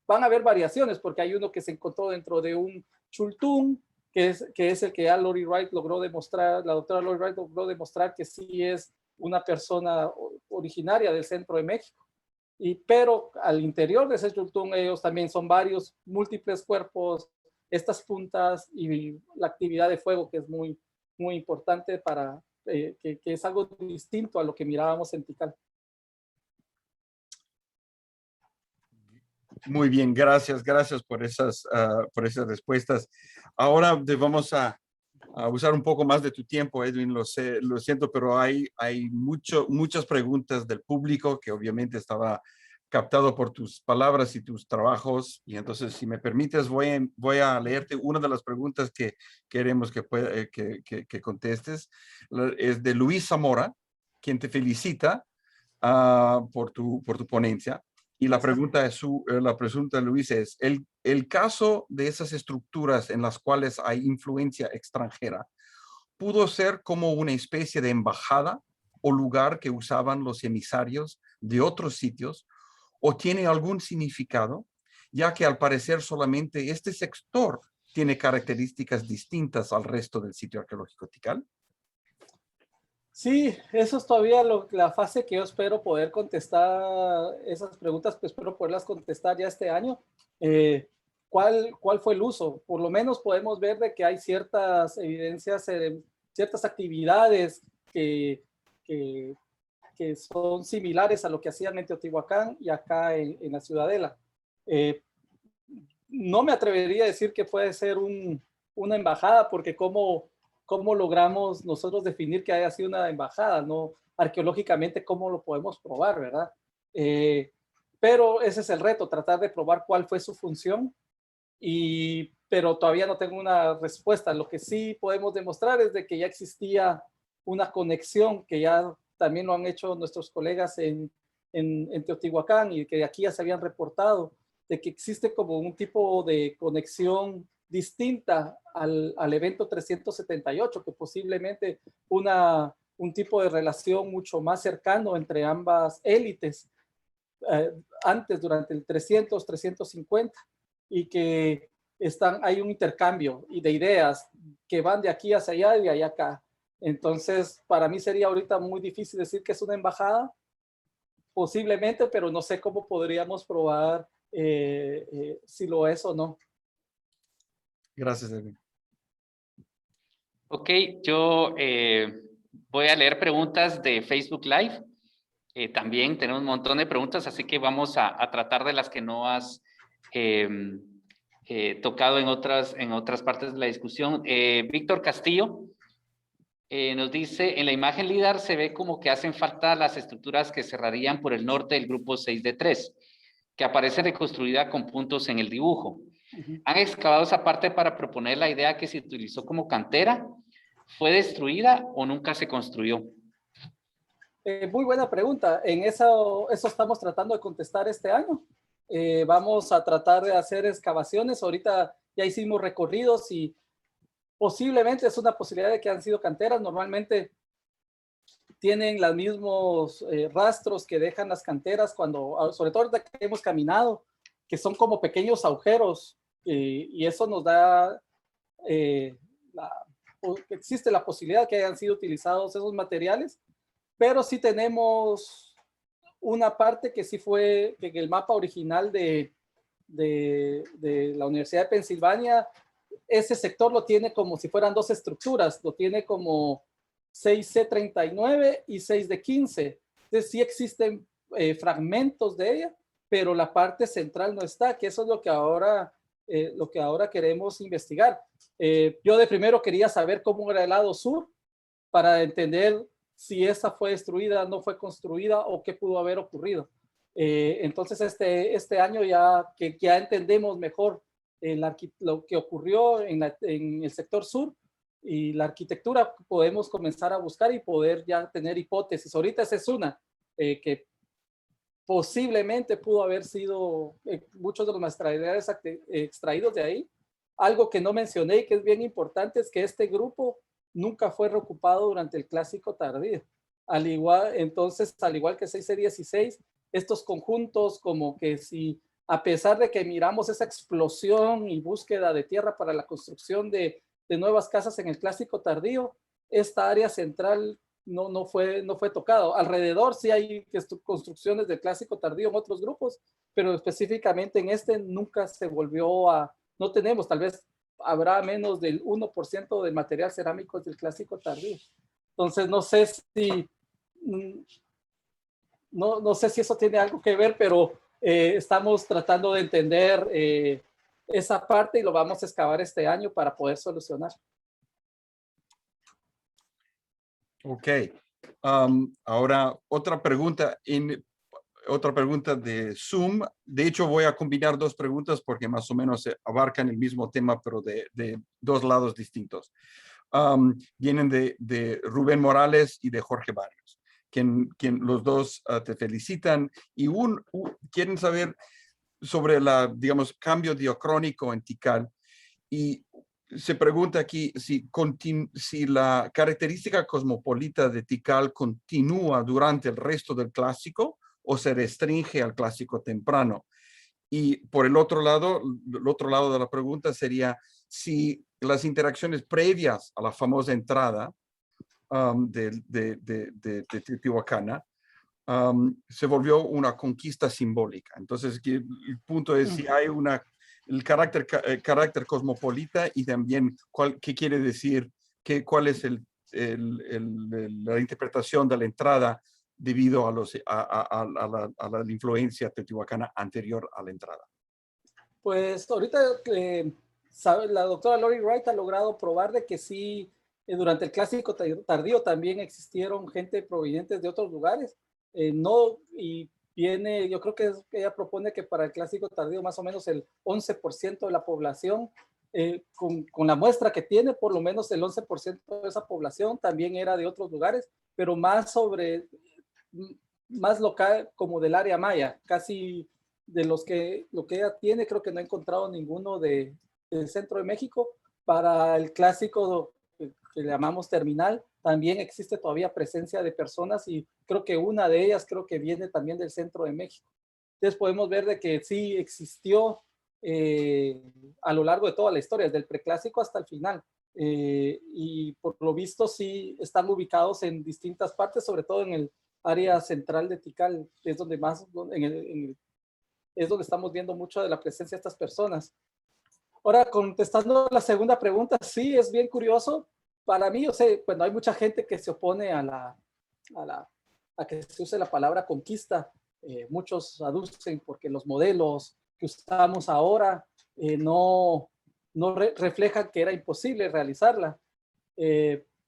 Speaker 2: Van a haber variaciones porque hay uno que se encontró dentro de un chultún, que es el que ya Lori Wright logró demostrar, la doctora Lori Wright logró demostrar que sí es una persona originaria del centro de México. Pero al interior de ese chultún ellos también son varios, múltiples cuerpos, estas puntas y la actividad de fuego que es muy, muy importante para que es algo distinto a lo que mirábamos en Tikal.
Speaker 3: Muy bien, gracias por esas respuestas. Ahora vamos a usar un poco más de tu tiempo, Edwin, lo siento, pero hay muchas preguntas del público que obviamente estaba captado por tus palabras y tus trabajos, y entonces, si me permites, voy a leerte una de las preguntas que queremos que contestes. Es de Luis Zamora, quien te felicita por tu ponencia. Y la pregunta de Luis es, el caso de esas estructuras en las cuales hay influencia extranjera, ¿pudo ser como una especie de embajada o lugar que usaban los emisarios de otros sitios, o tiene algún significado, ya que al parecer solamente este sector tiene características distintas al resto del sitio arqueológico Tikal?
Speaker 2: Sí, eso es todavía la fase que yo espero poder contestar esas preguntas, pues espero poderlas contestar ya este año. ¿Cuál fue el uso? Por lo menos podemos ver de que hay ciertas evidencias, ciertas actividades que son similares a lo que hacían en Teotihuacán y acá en la Ciudadela. No me atrevería a decir que puede ser una embajada, porque ¿cómo logramos nosotros definir que haya sido una embajada? No, arqueológicamente, ¿cómo lo podemos probar, verdad? Pero ese es el reto, tratar de probar cuál fue su función, pero todavía no tengo una respuesta. Lo que sí podemos demostrar es de que ya existía una conexión, que ya también lo han hecho nuestros colegas en Teotihuacán, y que aquí ya se habían reportado, de que existe como un tipo de conexión distinta al evento 378, que posiblemente un tipo de relación mucho más cercano entre ambas élites antes, durante el 300, 350, y que hay un intercambio de ideas que van de aquí hacia allá y de allá acá. Entonces, para mí sería ahorita muy difícil decir que es una embajada, posiblemente, pero no sé cómo podríamos probar si lo es o no.
Speaker 3: Gracias, Edwin.
Speaker 1: Ok, yo voy a leer preguntas de Facebook Live. También tenemos un montón de preguntas, así que vamos a tratar de las que no has tocado en otras partes de la discusión. Víctor Castillo nos dice, en la imagen LIDAR se ve como que hacen falta las estructuras que cerrarían por el norte del grupo 6D3, que aparece reconstruida con puntos en el dibujo. ¿Han excavado esa parte para proponer la idea que se utilizó como cantera? ¿Fue destruida o nunca se construyó?
Speaker 2: Muy buena pregunta. En eso estamos tratando de contestar este año. Vamos a tratar de hacer excavaciones. Ahorita ya hicimos recorridos y Posiblemente es una posibilidad de que han sido canteras. Normalmente tienen los mismos rastros que dejan las canteras cuando, sobre todo ahorita que hemos caminado, que son como pequeños agujeros, y eso nos da, existe la posibilidad de que hayan sido utilizados esos materiales, pero sí tenemos una parte que sí fue, que el mapa original de la Universidad de Pensilvania, ese sector lo tiene como si fueran dos estructuras, lo tiene como 6C39 y 6D15. Entonces sí existen fragmentos de ella, pero la parte central no está, que eso es lo que ahora queremos investigar. Yo de primero quería saber cómo era el lado sur para entender si esa fue destruida, no fue construida o qué pudo haber ocurrido. Entonces este año que ya entendemos mejor lo que ocurrió en el sector sur y la arquitectura, podemos comenzar a buscar y poder ya tener hipótesis. Ahorita esa es una que posiblemente pudo haber sido muchos de los materiales extraídos de ahí. Algo que no mencioné y que es bien importante es que este grupo nunca fue reocupado durante el Clásico Tardío. Entonces, al igual que 6C16, estos conjuntos como que si, a pesar de que miramos esa explosión y búsqueda de tierra para la construcción de nuevas casas en el Clásico Tardío, esta área central no fue tocado. Alrededor sí hay construcciones del Clásico Tardío en otros grupos, pero específicamente en este nunca se volvió no tenemos, tal vez habrá menos del 1% del material cerámico del Clásico Tardío. Entonces no sé si no sé si eso tiene algo que ver, pero estamos tratando de entender esa parte y lo vamos a excavar este año para poder solucionar.
Speaker 3: Ok. Ahora otra pregunta de Zoom. De hecho, voy a combinar dos preguntas porque más o menos abarcan el mismo tema, pero de dos lados distintos. Vienen de Rubén Morales y de Jorge Barrios, quien los dos te felicitan y quieren saber sobre digamos, cambio diacrónico en Tikal. Y se pregunta aquí si la característica cosmopolita de Tikal continúa durante el resto del clásico o se restringe al clásico temprano. Y por el otro lado de la pregunta sería si las interacciones previas a la famosa entrada de Teotihuacana se volvió una conquista simbólica. Entonces, el punto es si hay el carácter cosmopolita y también qué quiere decir, cuál es la interpretación de la entrada debido a la influencia teotihuacana anterior a la entrada.
Speaker 2: Pues ahorita la doctora Lori Wright ha logrado probar de que sí, durante el Clásico Tardío también existieron gente provenientes de otros lugares. Yo creo que ella propone que para el Clásico Tardío más o menos el 11% de la población, con la muestra que tiene, por lo menos el 11% de esa población también era de otros lugares, pero más local, como del área maya. Casi de lo que ella tiene, creo que no ha encontrado ninguno del centro de México. Para el clásico que le llamamos terminal, también existe todavía presencia de personas y creo que una de ellas viene también del centro de México. Entonces podemos ver de que sí existió a lo largo de toda la historia, desde el preclásico hasta el final. Y por lo visto sí están ubicados en distintas partes, sobre todo en el área central de Tikal, es donde más, es donde estamos viendo mucho de la presencia de estas personas. Ahora, contestando la segunda pregunta, sí, es bien curioso. Para mí, cuando hay mucha gente que se opone a que se use la palabra conquista, muchos aducen porque los modelos que usamos ahora no reflejan que era imposible realizarla.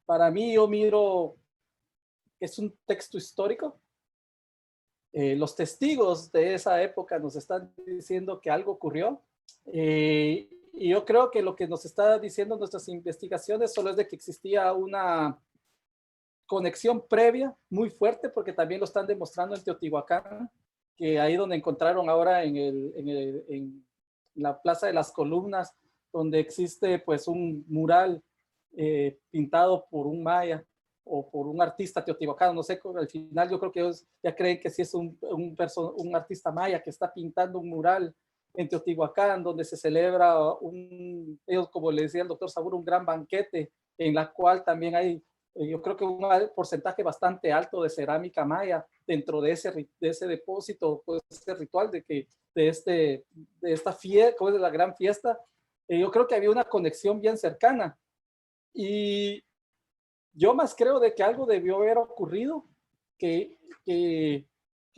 Speaker 2: Para mí, yo miro, es un texto histórico. Los testigos de esa época nos están diciendo que algo ocurrió. Y yo creo que lo que nos está diciendo nuestras investigaciones solo es de que existía una conexión previa muy fuerte, porque también lo están demostrando en Teotihuacán, que ahí donde encontraron ahora en la Plaza de las Columnas, donde existe pues un mural pintado por un maya o por un artista teotihuacano, no sé, al final yo creo que ellos ya creen que sí es un artista maya que está pintando un mural en Teotihuacán, donde se celebra ellos, como le decía el doctor Saburo, un gran banquete, en la cual también hay, yo creo que un porcentaje bastante alto de cerámica maya dentro de ese depósito, pues, ese ritual de esta fiesta, como es la gran fiesta. Yo creo que había una conexión bien cercana. Y yo más creo de que algo debió haber ocurrido, que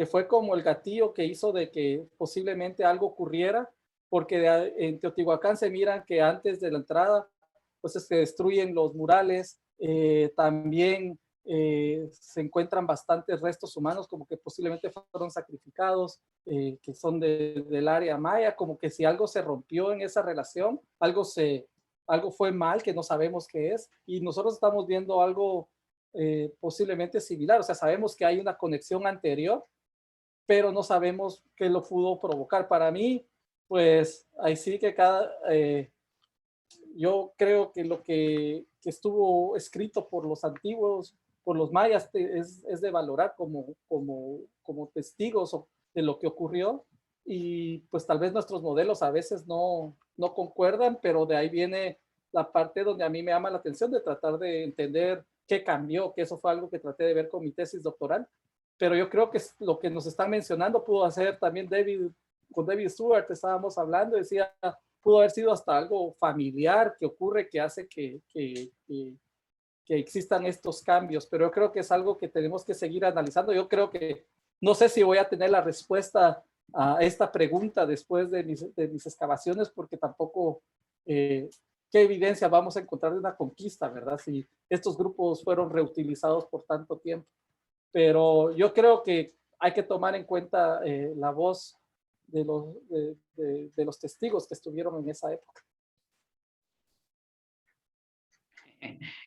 Speaker 2: fue como el gatillo que hizo de que posiblemente algo ocurriera, porque en Teotihuacán se miran que antes de la entrada, pues se destruyen los murales, también se encuentran bastantes restos humanos, como que posiblemente fueron sacrificados, que son del área maya, como que si algo se rompió en esa relación, algo fue mal, que no sabemos qué es, y nosotros estamos viendo algo posiblemente similar. O sea, sabemos que hay una conexión anterior, pero no sabemos qué lo pudo provocar. Para mí, pues ahí sí que yo creo que lo que estuvo escrito por los antiguos, por los mayas, es de valorar como testigos de lo que ocurrió, y pues tal vez nuestros modelos a veces no concuerdan, pero de ahí viene la parte donde a mí me llama la atención de tratar de entender qué cambió, que eso fue algo que traté de ver con mi tesis doctoral, pero yo creo que lo que nos están mencionando pudo hacer también con David Stewart estábamos hablando, decía, pudo haber sido hasta algo familiar que ocurre, que hace que existan estos cambios, pero yo creo que es algo que tenemos que seguir analizando. Yo creo que no sé si voy a tener la respuesta a esta pregunta después de mis excavaciones, porque tampoco qué evidencia vamos a encontrar de una conquista, ¿verdad? Si estos grupos fueron reutilizados por tanto tiempo. Pero yo creo que hay que tomar en cuenta la voz de los testigos que estuvieron en esa época.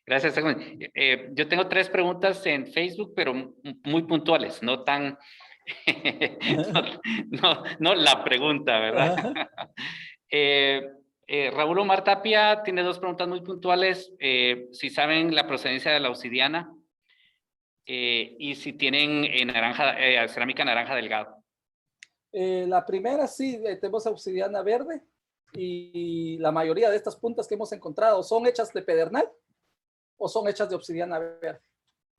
Speaker 1: Gracias. Yo tengo 3 preguntas en Facebook, pero muy puntuales, no tan... no la pregunta, ¿verdad? Raúl Omar Tapia tiene 2 preguntas muy puntuales. Si saben la procedencia de la obsidiana y si tienen cerámica naranja delgado.
Speaker 2: La primera sí, tenemos obsidiana verde, y la mayoría de estas puntas que hemos encontrado son hechas de pedernal o son hechas de obsidiana verde.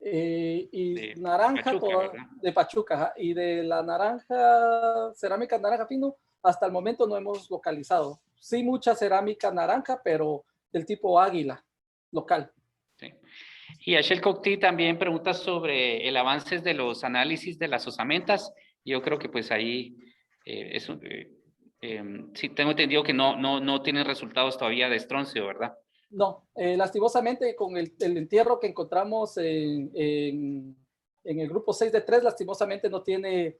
Speaker 2: Y de naranja,
Speaker 1: Pachuca,
Speaker 2: de Pachuca, y de la naranja, cerámica naranja fino, hasta el momento no hemos localizado. Sí, mucha cerámica naranja, pero del tipo águila, local.
Speaker 1: Sí. Y Ashel Cocti también pregunta sobre el avance de los análisis de las osamentas. Yo creo que pues ahí sí tengo entendido que no tienen resultados todavía de estroncio, ¿verdad?
Speaker 2: No, lastimosamente con el entierro que encontramos en el grupo 6 de 3, lastimosamente no tiene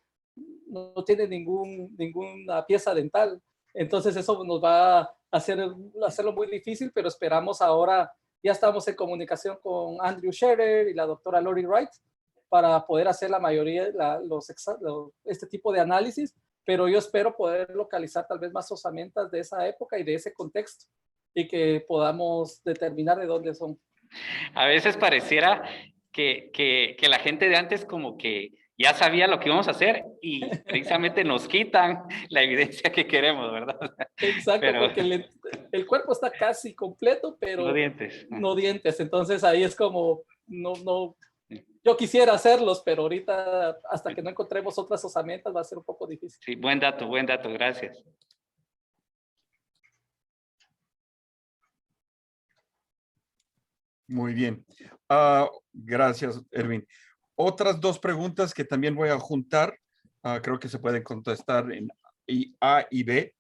Speaker 2: ninguna pieza dental. Entonces eso nos va a hacerlo muy difícil, pero esperamos ahora, ya estamos en comunicación con Andrew Scherer y la doctora Lori Wright para poder hacer la mayoría, este tipo de análisis, pero yo espero poder localizar tal vez más osamentas de esa época y de ese contexto, y que podamos determinar de dónde son.
Speaker 1: A veces pareciera que la gente de antes como que ya sabía lo que íbamos a hacer y precisamente nos quitan la evidencia que queremos, ¿verdad?
Speaker 2: Exacto, pero, porque el cuerpo está casi completo, pero
Speaker 1: no dientes.
Speaker 2: No dientes. Entonces ahí es como, yo quisiera hacerlos, pero ahorita hasta que no encontremos otras osamentas va a ser un poco difícil.
Speaker 1: Sí, buen dato, gracias.
Speaker 3: Muy bien. Gracias, Erwin. Otras 2 preguntas que también voy a juntar. Creo que se pueden contestar en A y B.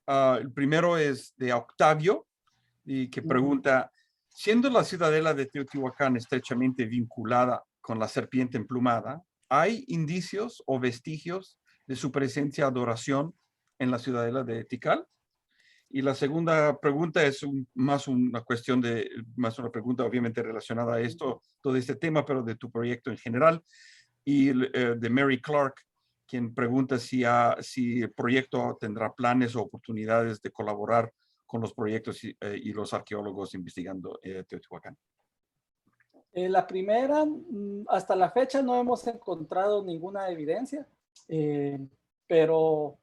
Speaker 3: El primero es de Octavio, y que pregunta, siendo la ciudadela de Teotihuacán estrechamente vinculada con la serpiente emplumada, ¿hay indicios o vestigios de su presencia adoración en la ciudadela de Tikal? Y la segunda pregunta es más una pregunta obviamente relacionada a todo este tema, pero de tu proyecto en general, y de Mary Clark, quien pregunta si el proyecto tendrá planes o oportunidades de colaborar con los proyectos y los arqueólogos investigando Teotihuacán?
Speaker 2: La primera, hasta la fecha no hemos encontrado ninguna evidencia, pero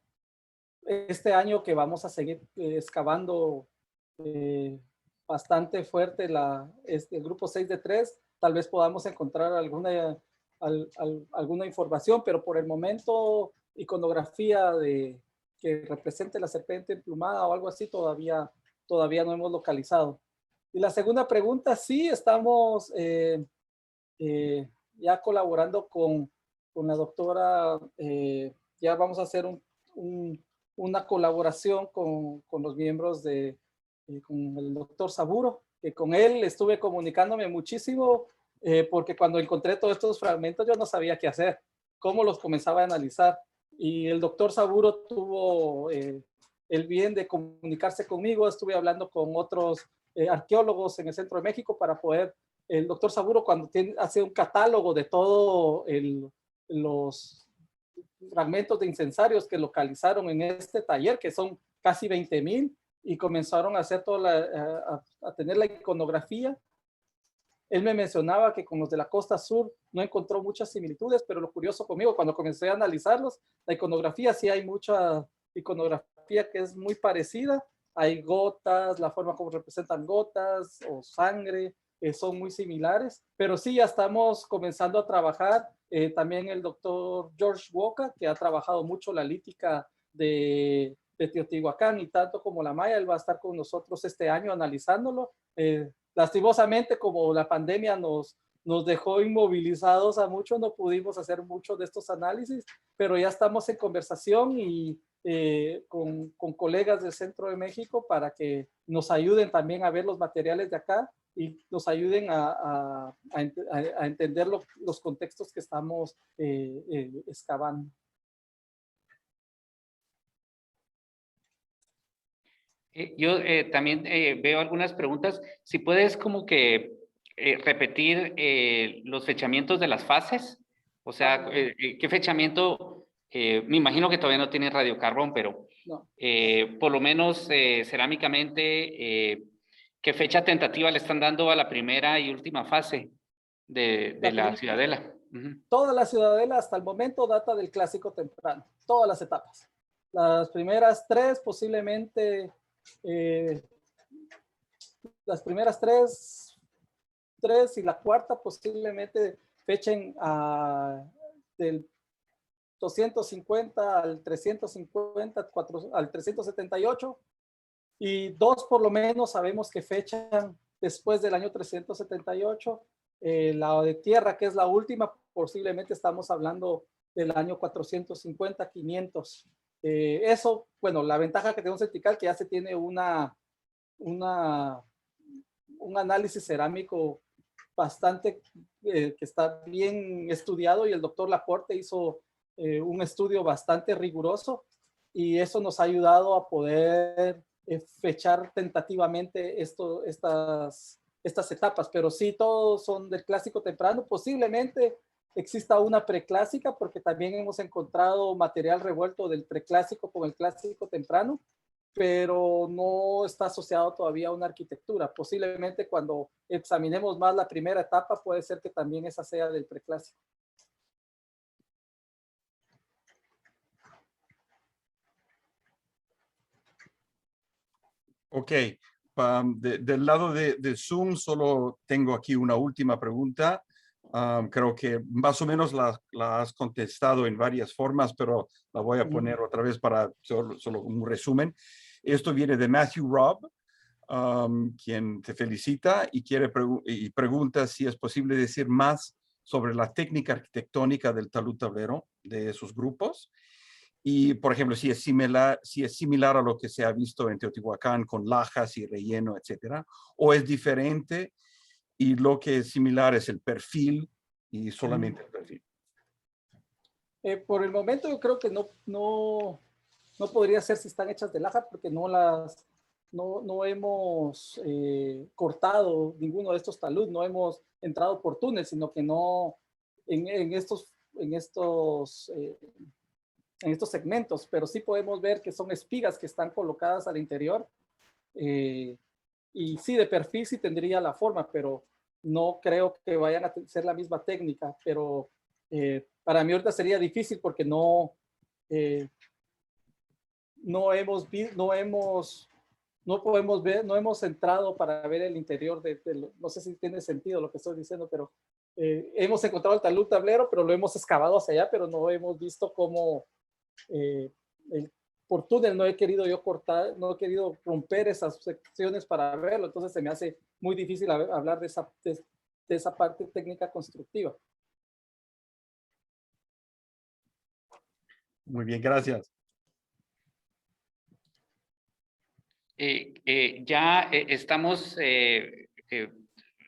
Speaker 2: este año que vamos a seguir excavando bastante fuerte el grupo 6 de 3, tal vez podamos encontrar alguna información, pero por el momento iconografía que represente la serpiente emplumada o algo así todavía no hemos localizado. Y la segunda pregunta, sí, estamos ya colaborando con la doctora, ya vamos a hacer una colaboración con los miembros con el doctor Saburo, que con él estuve comunicándome muchísimo, porque cuando encontré todos estos fragmentos yo no sabía qué hacer, cómo los comenzaba a analizar. Y el doctor Saburo tuvo el bien de comunicarse conmigo, estuve hablando con otros arqueólogos en el centro de México para poder, el doctor Saburo cuando hace un catálogo de todos los fragmentos de incensarios que localizaron en este taller, que son casi 20,000, y comenzaron a hacer a tener la iconografía. Él me mencionaba que con los de la costa sur no encontró muchas similitudes, pero lo curioso conmigo, cuando comencé a analizarlos, la iconografía, sí hay mucha iconografía que es muy parecida. Hay gotas, la forma como representan gotas o sangre, son muy similares, pero sí ya estamos comenzando a trabajar. También el doctor George Walker, que ha trabajado mucho la lítica de Teotihuacán y tanto como la maya, él va a estar con nosotros este año analizándolo. Lastimosamente, como la pandemia nos dejó inmovilizados a muchos, no pudimos hacer muchos de estos análisis, pero ya estamos en conversación y con colegas del centro de México para que nos ayuden también a ver los materiales de acá y nos ayuden a entender los contextos que estamos excavando.
Speaker 1: Yo también veo algunas preguntas. Si puedes como que repetir los fechamientos de las fases, o sea, ¿qué fechamiento? Me imagino que todavía no tiene radiocarbón, pero
Speaker 2: No.
Speaker 1: por lo menos cerámicamente, ¿qué fecha tentativa le están dando a la primera y última fase de la ciudadela?
Speaker 2: Toda la ciudadela hasta el momento data del clásico temprano, todas las etapas. Las primeras tres posiblemente, las primeras tres y la cuarta posiblemente fechen del 250 al 350, al 378, y dos por lo menos sabemos que fechan después del año 378. La de tierra, que es la última, posiblemente estamos hablando del año 450, 500. Eso, bueno, la ventaja que tenemos en Tikal, que ya se tiene un análisis cerámico bastante, que está bien estudiado, y el doctor Laporte hizo un estudio bastante riguroso, y eso nos ha ayudado a poder fechar tentativamente estas etapas, pero sí, todos son del clásico temprano. Posiblemente exista una preclásica, porque también hemos encontrado material revuelto del preclásico con el clásico temprano, pero no está asociado todavía a una arquitectura. Posiblemente cuando examinemos más la primera etapa, puede ser que también esa sea del preclásico.
Speaker 3: Ok, del lado de Zoom solo tengo aquí una última pregunta. Creo que más o menos la has contestado en varias formas, pero la voy a poner otra vez para solo un resumen. Esto viene de Matthew Robb, quien te felicita y pregunta si es posible decir más sobre la técnica arquitectónica del talud tablero de esos grupos. Y, por ejemplo, si es similar a lo que se ha visto en Teotihuacán con lajas y relleno, etcétera, o es diferente y lo que es similar es el perfil y solamente el perfil.
Speaker 2: Por el momento yo creo que no podría ser si están hechas de laja, porque no hemos cortado ninguno de estos talud, no hemos entrado por túnel, sino que no en estos segmentos, pero sí podemos ver que son espigas que están colocadas al interior, Y sí, de perfil sí tendría la forma, pero no creo que vayan a ser la misma técnica. Pero para mí ahorita sería difícil porque no podemos ver, no hemos entrado para ver el interior no sé si tiene sentido lo que estoy diciendo, pero hemos encontrado el talud tablero, pero lo hemos excavado hacia allá, pero no hemos visto cómo por túnel no he querido yo cortar, no he querido romper esas secciones para verlo, entonces se me hace muy difícil hablar de esa parte técnica constructiva.
Speaker 3: Muy bien, gracias.
Speaker 1: Ya estamos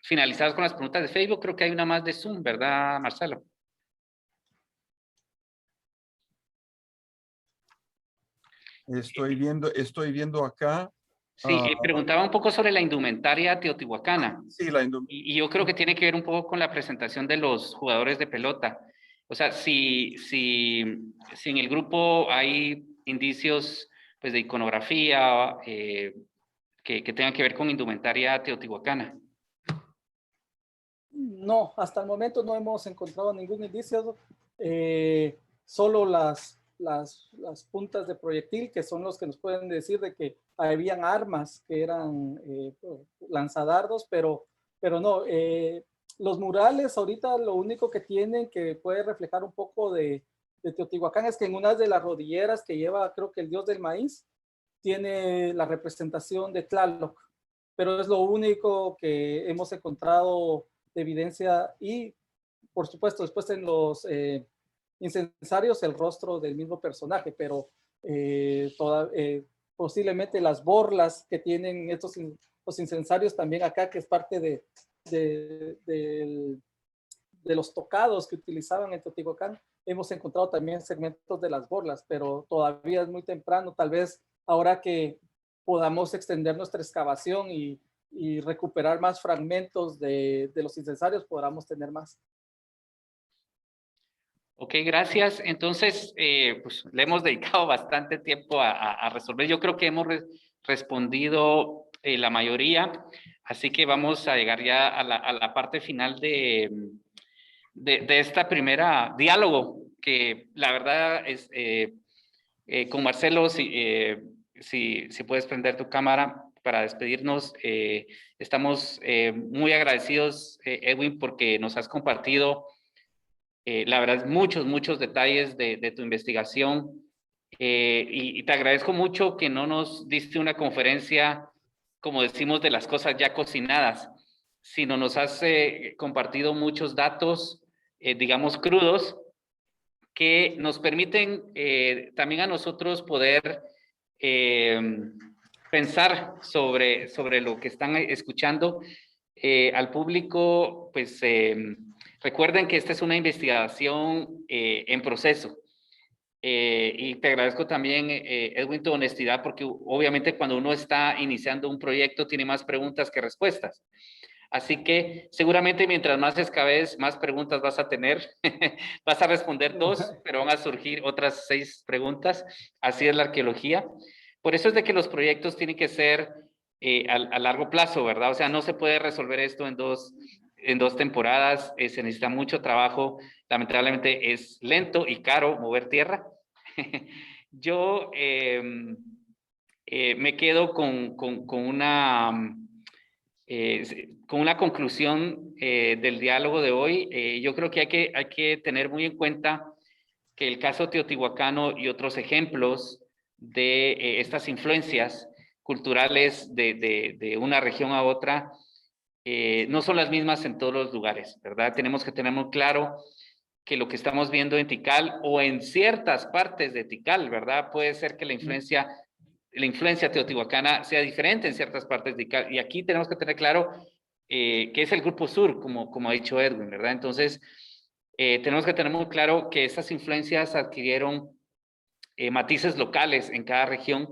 Speaker 1: finalizados con las preguntas de Facebook. Creo que hay una más de Zoom, ¿verdad, Marcelo?
Speaker 3: Estoy viendo acá.
Speaker 1: Sí, preguntaba un poco sobre la indumentaria teotihuacana.
Speaker 3: Sí,
Speaker 1: Y yo creo que tiene que ver un poco con la presentación de los jugadores de pelota. O sea, si en el grupo hay indicios pues, de iconografía que tengan que ver con indumentaria teotihuacana.
Speaker 2: No, hasta el momento no hemos encontrado ningún indicio, solo las puntas de proyectil, que son los que nos pueden decir de que habían armas que eran lanzadardos, pero no. Los murales ahorita lo único que tienen que puede reflejar un poco de Teotihuacán es que en una de las rodilleras que lleva, creo que el dios del maíz, tiene la representación de Tlaloc, pero es lo único que hemos encontrado de evidencia y, por supuesto, después en los incensarios el rostro del mismo personaje, pero posiblemente las borlas que tienen los incensarios también acá, que es parte de los tocados que utilizaban en Teotihuacán, hemos encontrado también segmentos de las borlas, pero todavía es muy temprano. Tal vez ahora que podamos extender nuestra excavación y recuperar más fragmentos de los incensarios, podamos tener más.
Speaker 1: Ok, gracias. Entonces, pues le hemos dedicado bastante tiempo a resolver. Yo creo que hemos respondido la mayoría, así que vamos a llegar ya a la parte final de esta primera diálogo, que la verdad es con Marcelo, si puedes prender tu cámara para despedirnos. Estamos muy agradecidos, Edwin, porque nos has compartido la verdad, muchos detalles de tu investigación y te agradezco mucho que no nos diste una conferencia, como decimos, de las cosas ya cocinadas, sino nos has compartido muchos datos, digamos, crudos, que nos permiten también a nosotros poder pensar sobre lo que están escuchando. Al público, pues recuerden que esta es una investigación en proceso. Y te agradezco también, Edwin, tu honestidad, porque obviamente cuando uno está iniciando un proyecto tiene más preguntas que respuestas. Así que seguramente mientras más excaves, más preguntas vas a tener. Vas a responder 2, pero van a surgir otras 6 preguntas. Así es la arqueología. Por eso es de que los proyectos tienen que ser a largo plazo, ¿verdad? O sea, no se puede resolver esto en dos temporadas. Se necesita mucho trabajo. Lamentablemente es lento y caro mover tierra. Yo me quedo con una conclusión del diálogo de hoy. Yo creo que hay que tener muy en cuenta que el caso teotihuacano y otros ejemplos de estas influencias culturales de una región a otra no son las mismas en todos los lugares, ¿verdad? Tenemos que tener muy claro que lo que estamos viendo en Tikal o en ciertas partes de Tikal, ¿verdad? Puede ser que la influencia teotihuacana sea diferente en ciertas partes de Tikal. Y aquí tenemos que tener claro que es el Grupo Sur, como ha dicho Edwin, ¿verdad? Entonces, tenemos que tener muy claro que estas influencias adquirieron matices locales en cada región.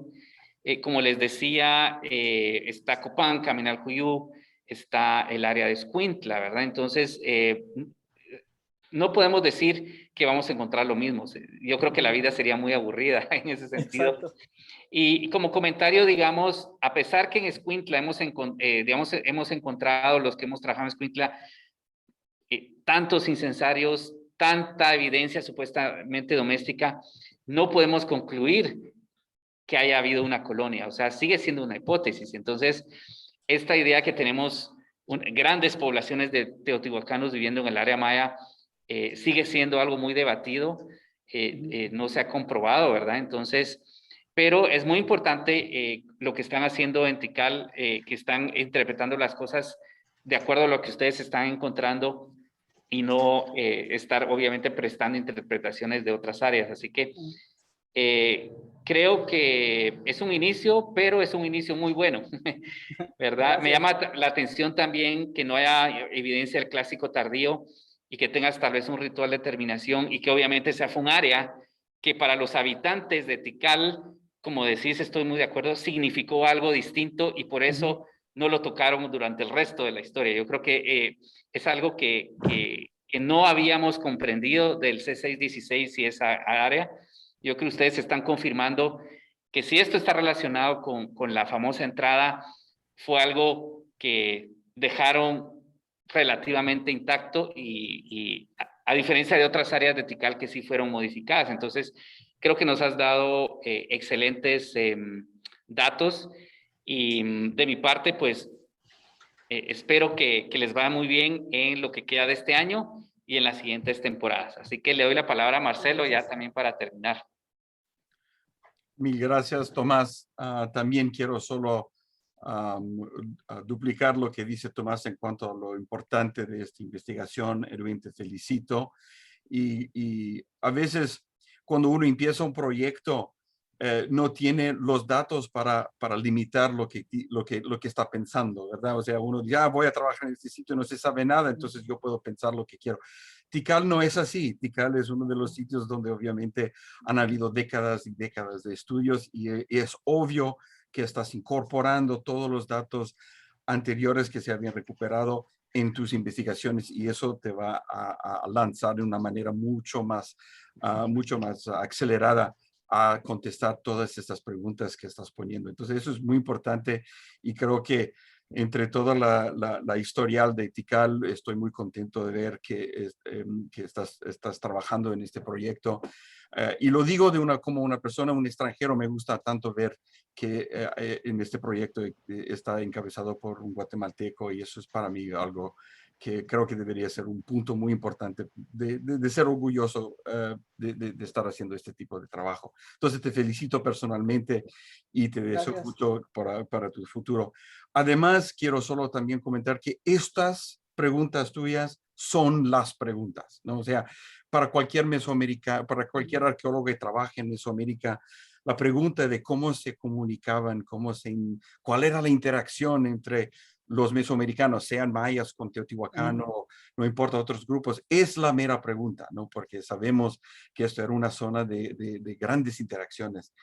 Speaker 1: Como les decía, está Copán, Caminal Cuyú, está el área de Escuintla, ¿verdad? Entonces, no podemos decir que vamos a encontrar lo mismo. Yo creo que la vida sería muy aburrida en ese sentido.
Speaker 2: Exacto.
Speaker 1: Y como comentario, digamos, a pesar que en Escuintla hemos encontrado, los que hemos trabajado en Escuintla, tantos incensarios, tanta evidencia supuestamente doméstica, no podemos concluir que haya habido una colonia. O sea, sigue siendo una hipótesis. Entonces, esta idea que tenemos grandes poblaciones de teotihuacanos viviendo en el área maya sigue siendo algo muy debatido. No se ha comprobado, ¿verdad? Entonces, pero es muy importante lo que están haciendo en Tikal, que están interpretando las cosas de acuerdo a lo que ustedes están encontrando y no estar obviamente prestando interpretaciones de otras áreas. Así que creo que es un inicio, pero es un inicio muy bueno, ¿verdad?
Speaker 2: Gracias.
Speaker 1: Me llama la atención también que no haya evidencia del clásico tardío y que tengas tal vez un ritual de terminación y que obviamente sea un área que para los habitantes de Tikal, como decís, estoy muy de acuerdo, significó algo distinto y por eso no lo tocaron durante el resto de la historia. Yo creo que es algo que no habíamos comprendido del C616 y esa área. Yo creo que ustedes están confirmando que si esto está relacionado con la famosa entrada, fue algo que dejaron relativamente intacto y a diferencia de otras áreas de Tikal que sí fueron modificadas. Entonces, creo que nos has dado excelentes datos y de mi parte, pues, espero que les vaya muy bien en lo que queda de este año y en las siguientes temporadas. Así que le doy la palabra a Marcelo ya también para terminar.
Speaker 3: Mil gracias, Tomás. También quiero solo duplicar lo que dice Tomás en cuanto a lo importante de esta investigación. Edwin, te felicito. Y a veces cuando uno empieza un proyecto, no tiene los datos para limitar lo que está pensando, ¿verdad? O sea, uno ya voy a trabajar en este sitio, no se sabe nada, entonces yo puedo pensar lo que quiero. Tikal no es así. Tikal es uno de los sitios donde obviamente han habido décadas y décadas de estudios y es obvio que estás incorporando todos los datos anteriores que se habían recuperado en tus investigaciones y eso te va a lanzar de una manera mucho más acelerada a contestar todas estas preguntas que estás poniendo. Entonces eso es muy importante y creo que entre toda la historial de Tikal, estoy muy contento de ver que estás trabajando en este proyecto. Y lo digo como una persona, un extranjero, me gusta tanto ver que en este proyecto está encabezado por un guatemalteco y eso es para mí algo que creo que debería ser un punto muy importante de ser orgulloso de estar haciendo este tipo de trabajo. Entonces te felicito personalmente y te deseo mucho para tu futuro. Además, quiero solo también comentar que estas preguntas tuyas son las preguntas, ¿no? O sea, para cualquier mesoamericano, para cualquier arqueólogo que trabaje en Mesoamérica, la pregunta de cómo se comunicaban, cuál era la interacción entre los mesoamericanos, sean mayas con teotihuacano, no importa otros grupos, es la mera pregunta, ¿no? Porque sabemos que esto era una zona de grandes interacciones.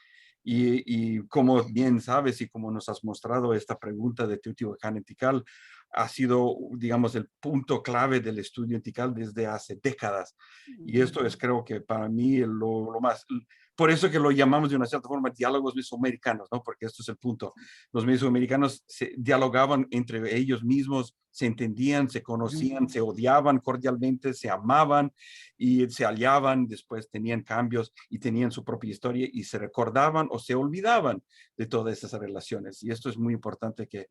Speaker 3: Y como bien sabes y como nos has mostrado, esta pregunta de Teotihuacán en Tikal ha sido, digamos, el punto clave del estudio en Tikal desde hace décadas. Y esto es, creo que para mí, lo más... Por eso que lo llamamos de una cierta forma diálogos mesoamericanos, ¿no? Porque esto es el punto. Los mesoamericanos se dialogaban entre ellos mismos, se entendían, se conocían, se odiaban cordialmente, se amaban y se aliaban, después tenían cambios y tenían su propia historia y se recordaban o se olvidaban de todas esas relaciones. Y esto es muy importante que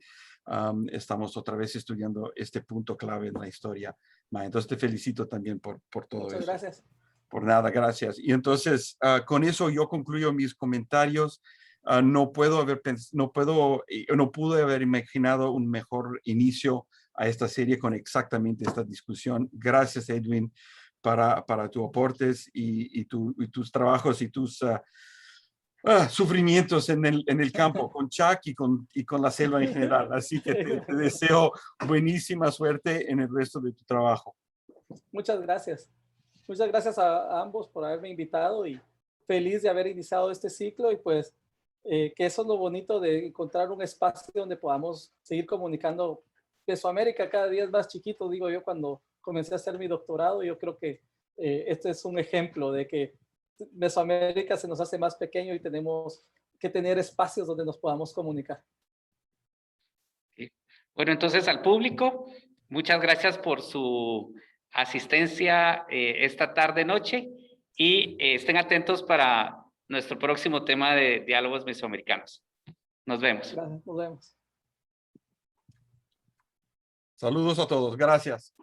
Speaker 3: estamos otra vez estudiando este punto clave en la historia. Entonces te felicito también por todo eso.
Speaker 2: Muchas gracias.
Speaker 3: Por nada, gracias. Y entonces, con eso yo concluyo mis comentarios. No pude haber imaginado un mejor inicio a esta serie con exactamente esta discusión. Gracias, Edwin, para tus aportes y tus trabajos y tus sufrimientos en el campo con Chuck y con la selva en general. Así que te deseo buenísima suerte en el resto de tu trabajo.
Speaker 2: Muchas gracias. Muchas gracias a ambos por haberme invitado y feliz de haber iniciado este ciclo y pues que eso es lo bonito de encontrar un espacio donde podamos seguir comunicando. Mesoamérica cada día es más chiquito, digo yo, cuando comencé a hacer mi doctorado. Yo creo que este es un ejemplo de que Mesoamérica se nos hace más pequeño y tenemos que tener espacios donde nos podamos comunicar.
Speaker 1: Bueno, entonces al público, muchas gracias por su asistencia esta tarde-noche y estén atentos para nuestro próximo tema de diálogos mesoamericanos. Nos vemos.
Speaker 2: Gracias, nos vemos.
Speaker 3: Saludos a todos. Gracias.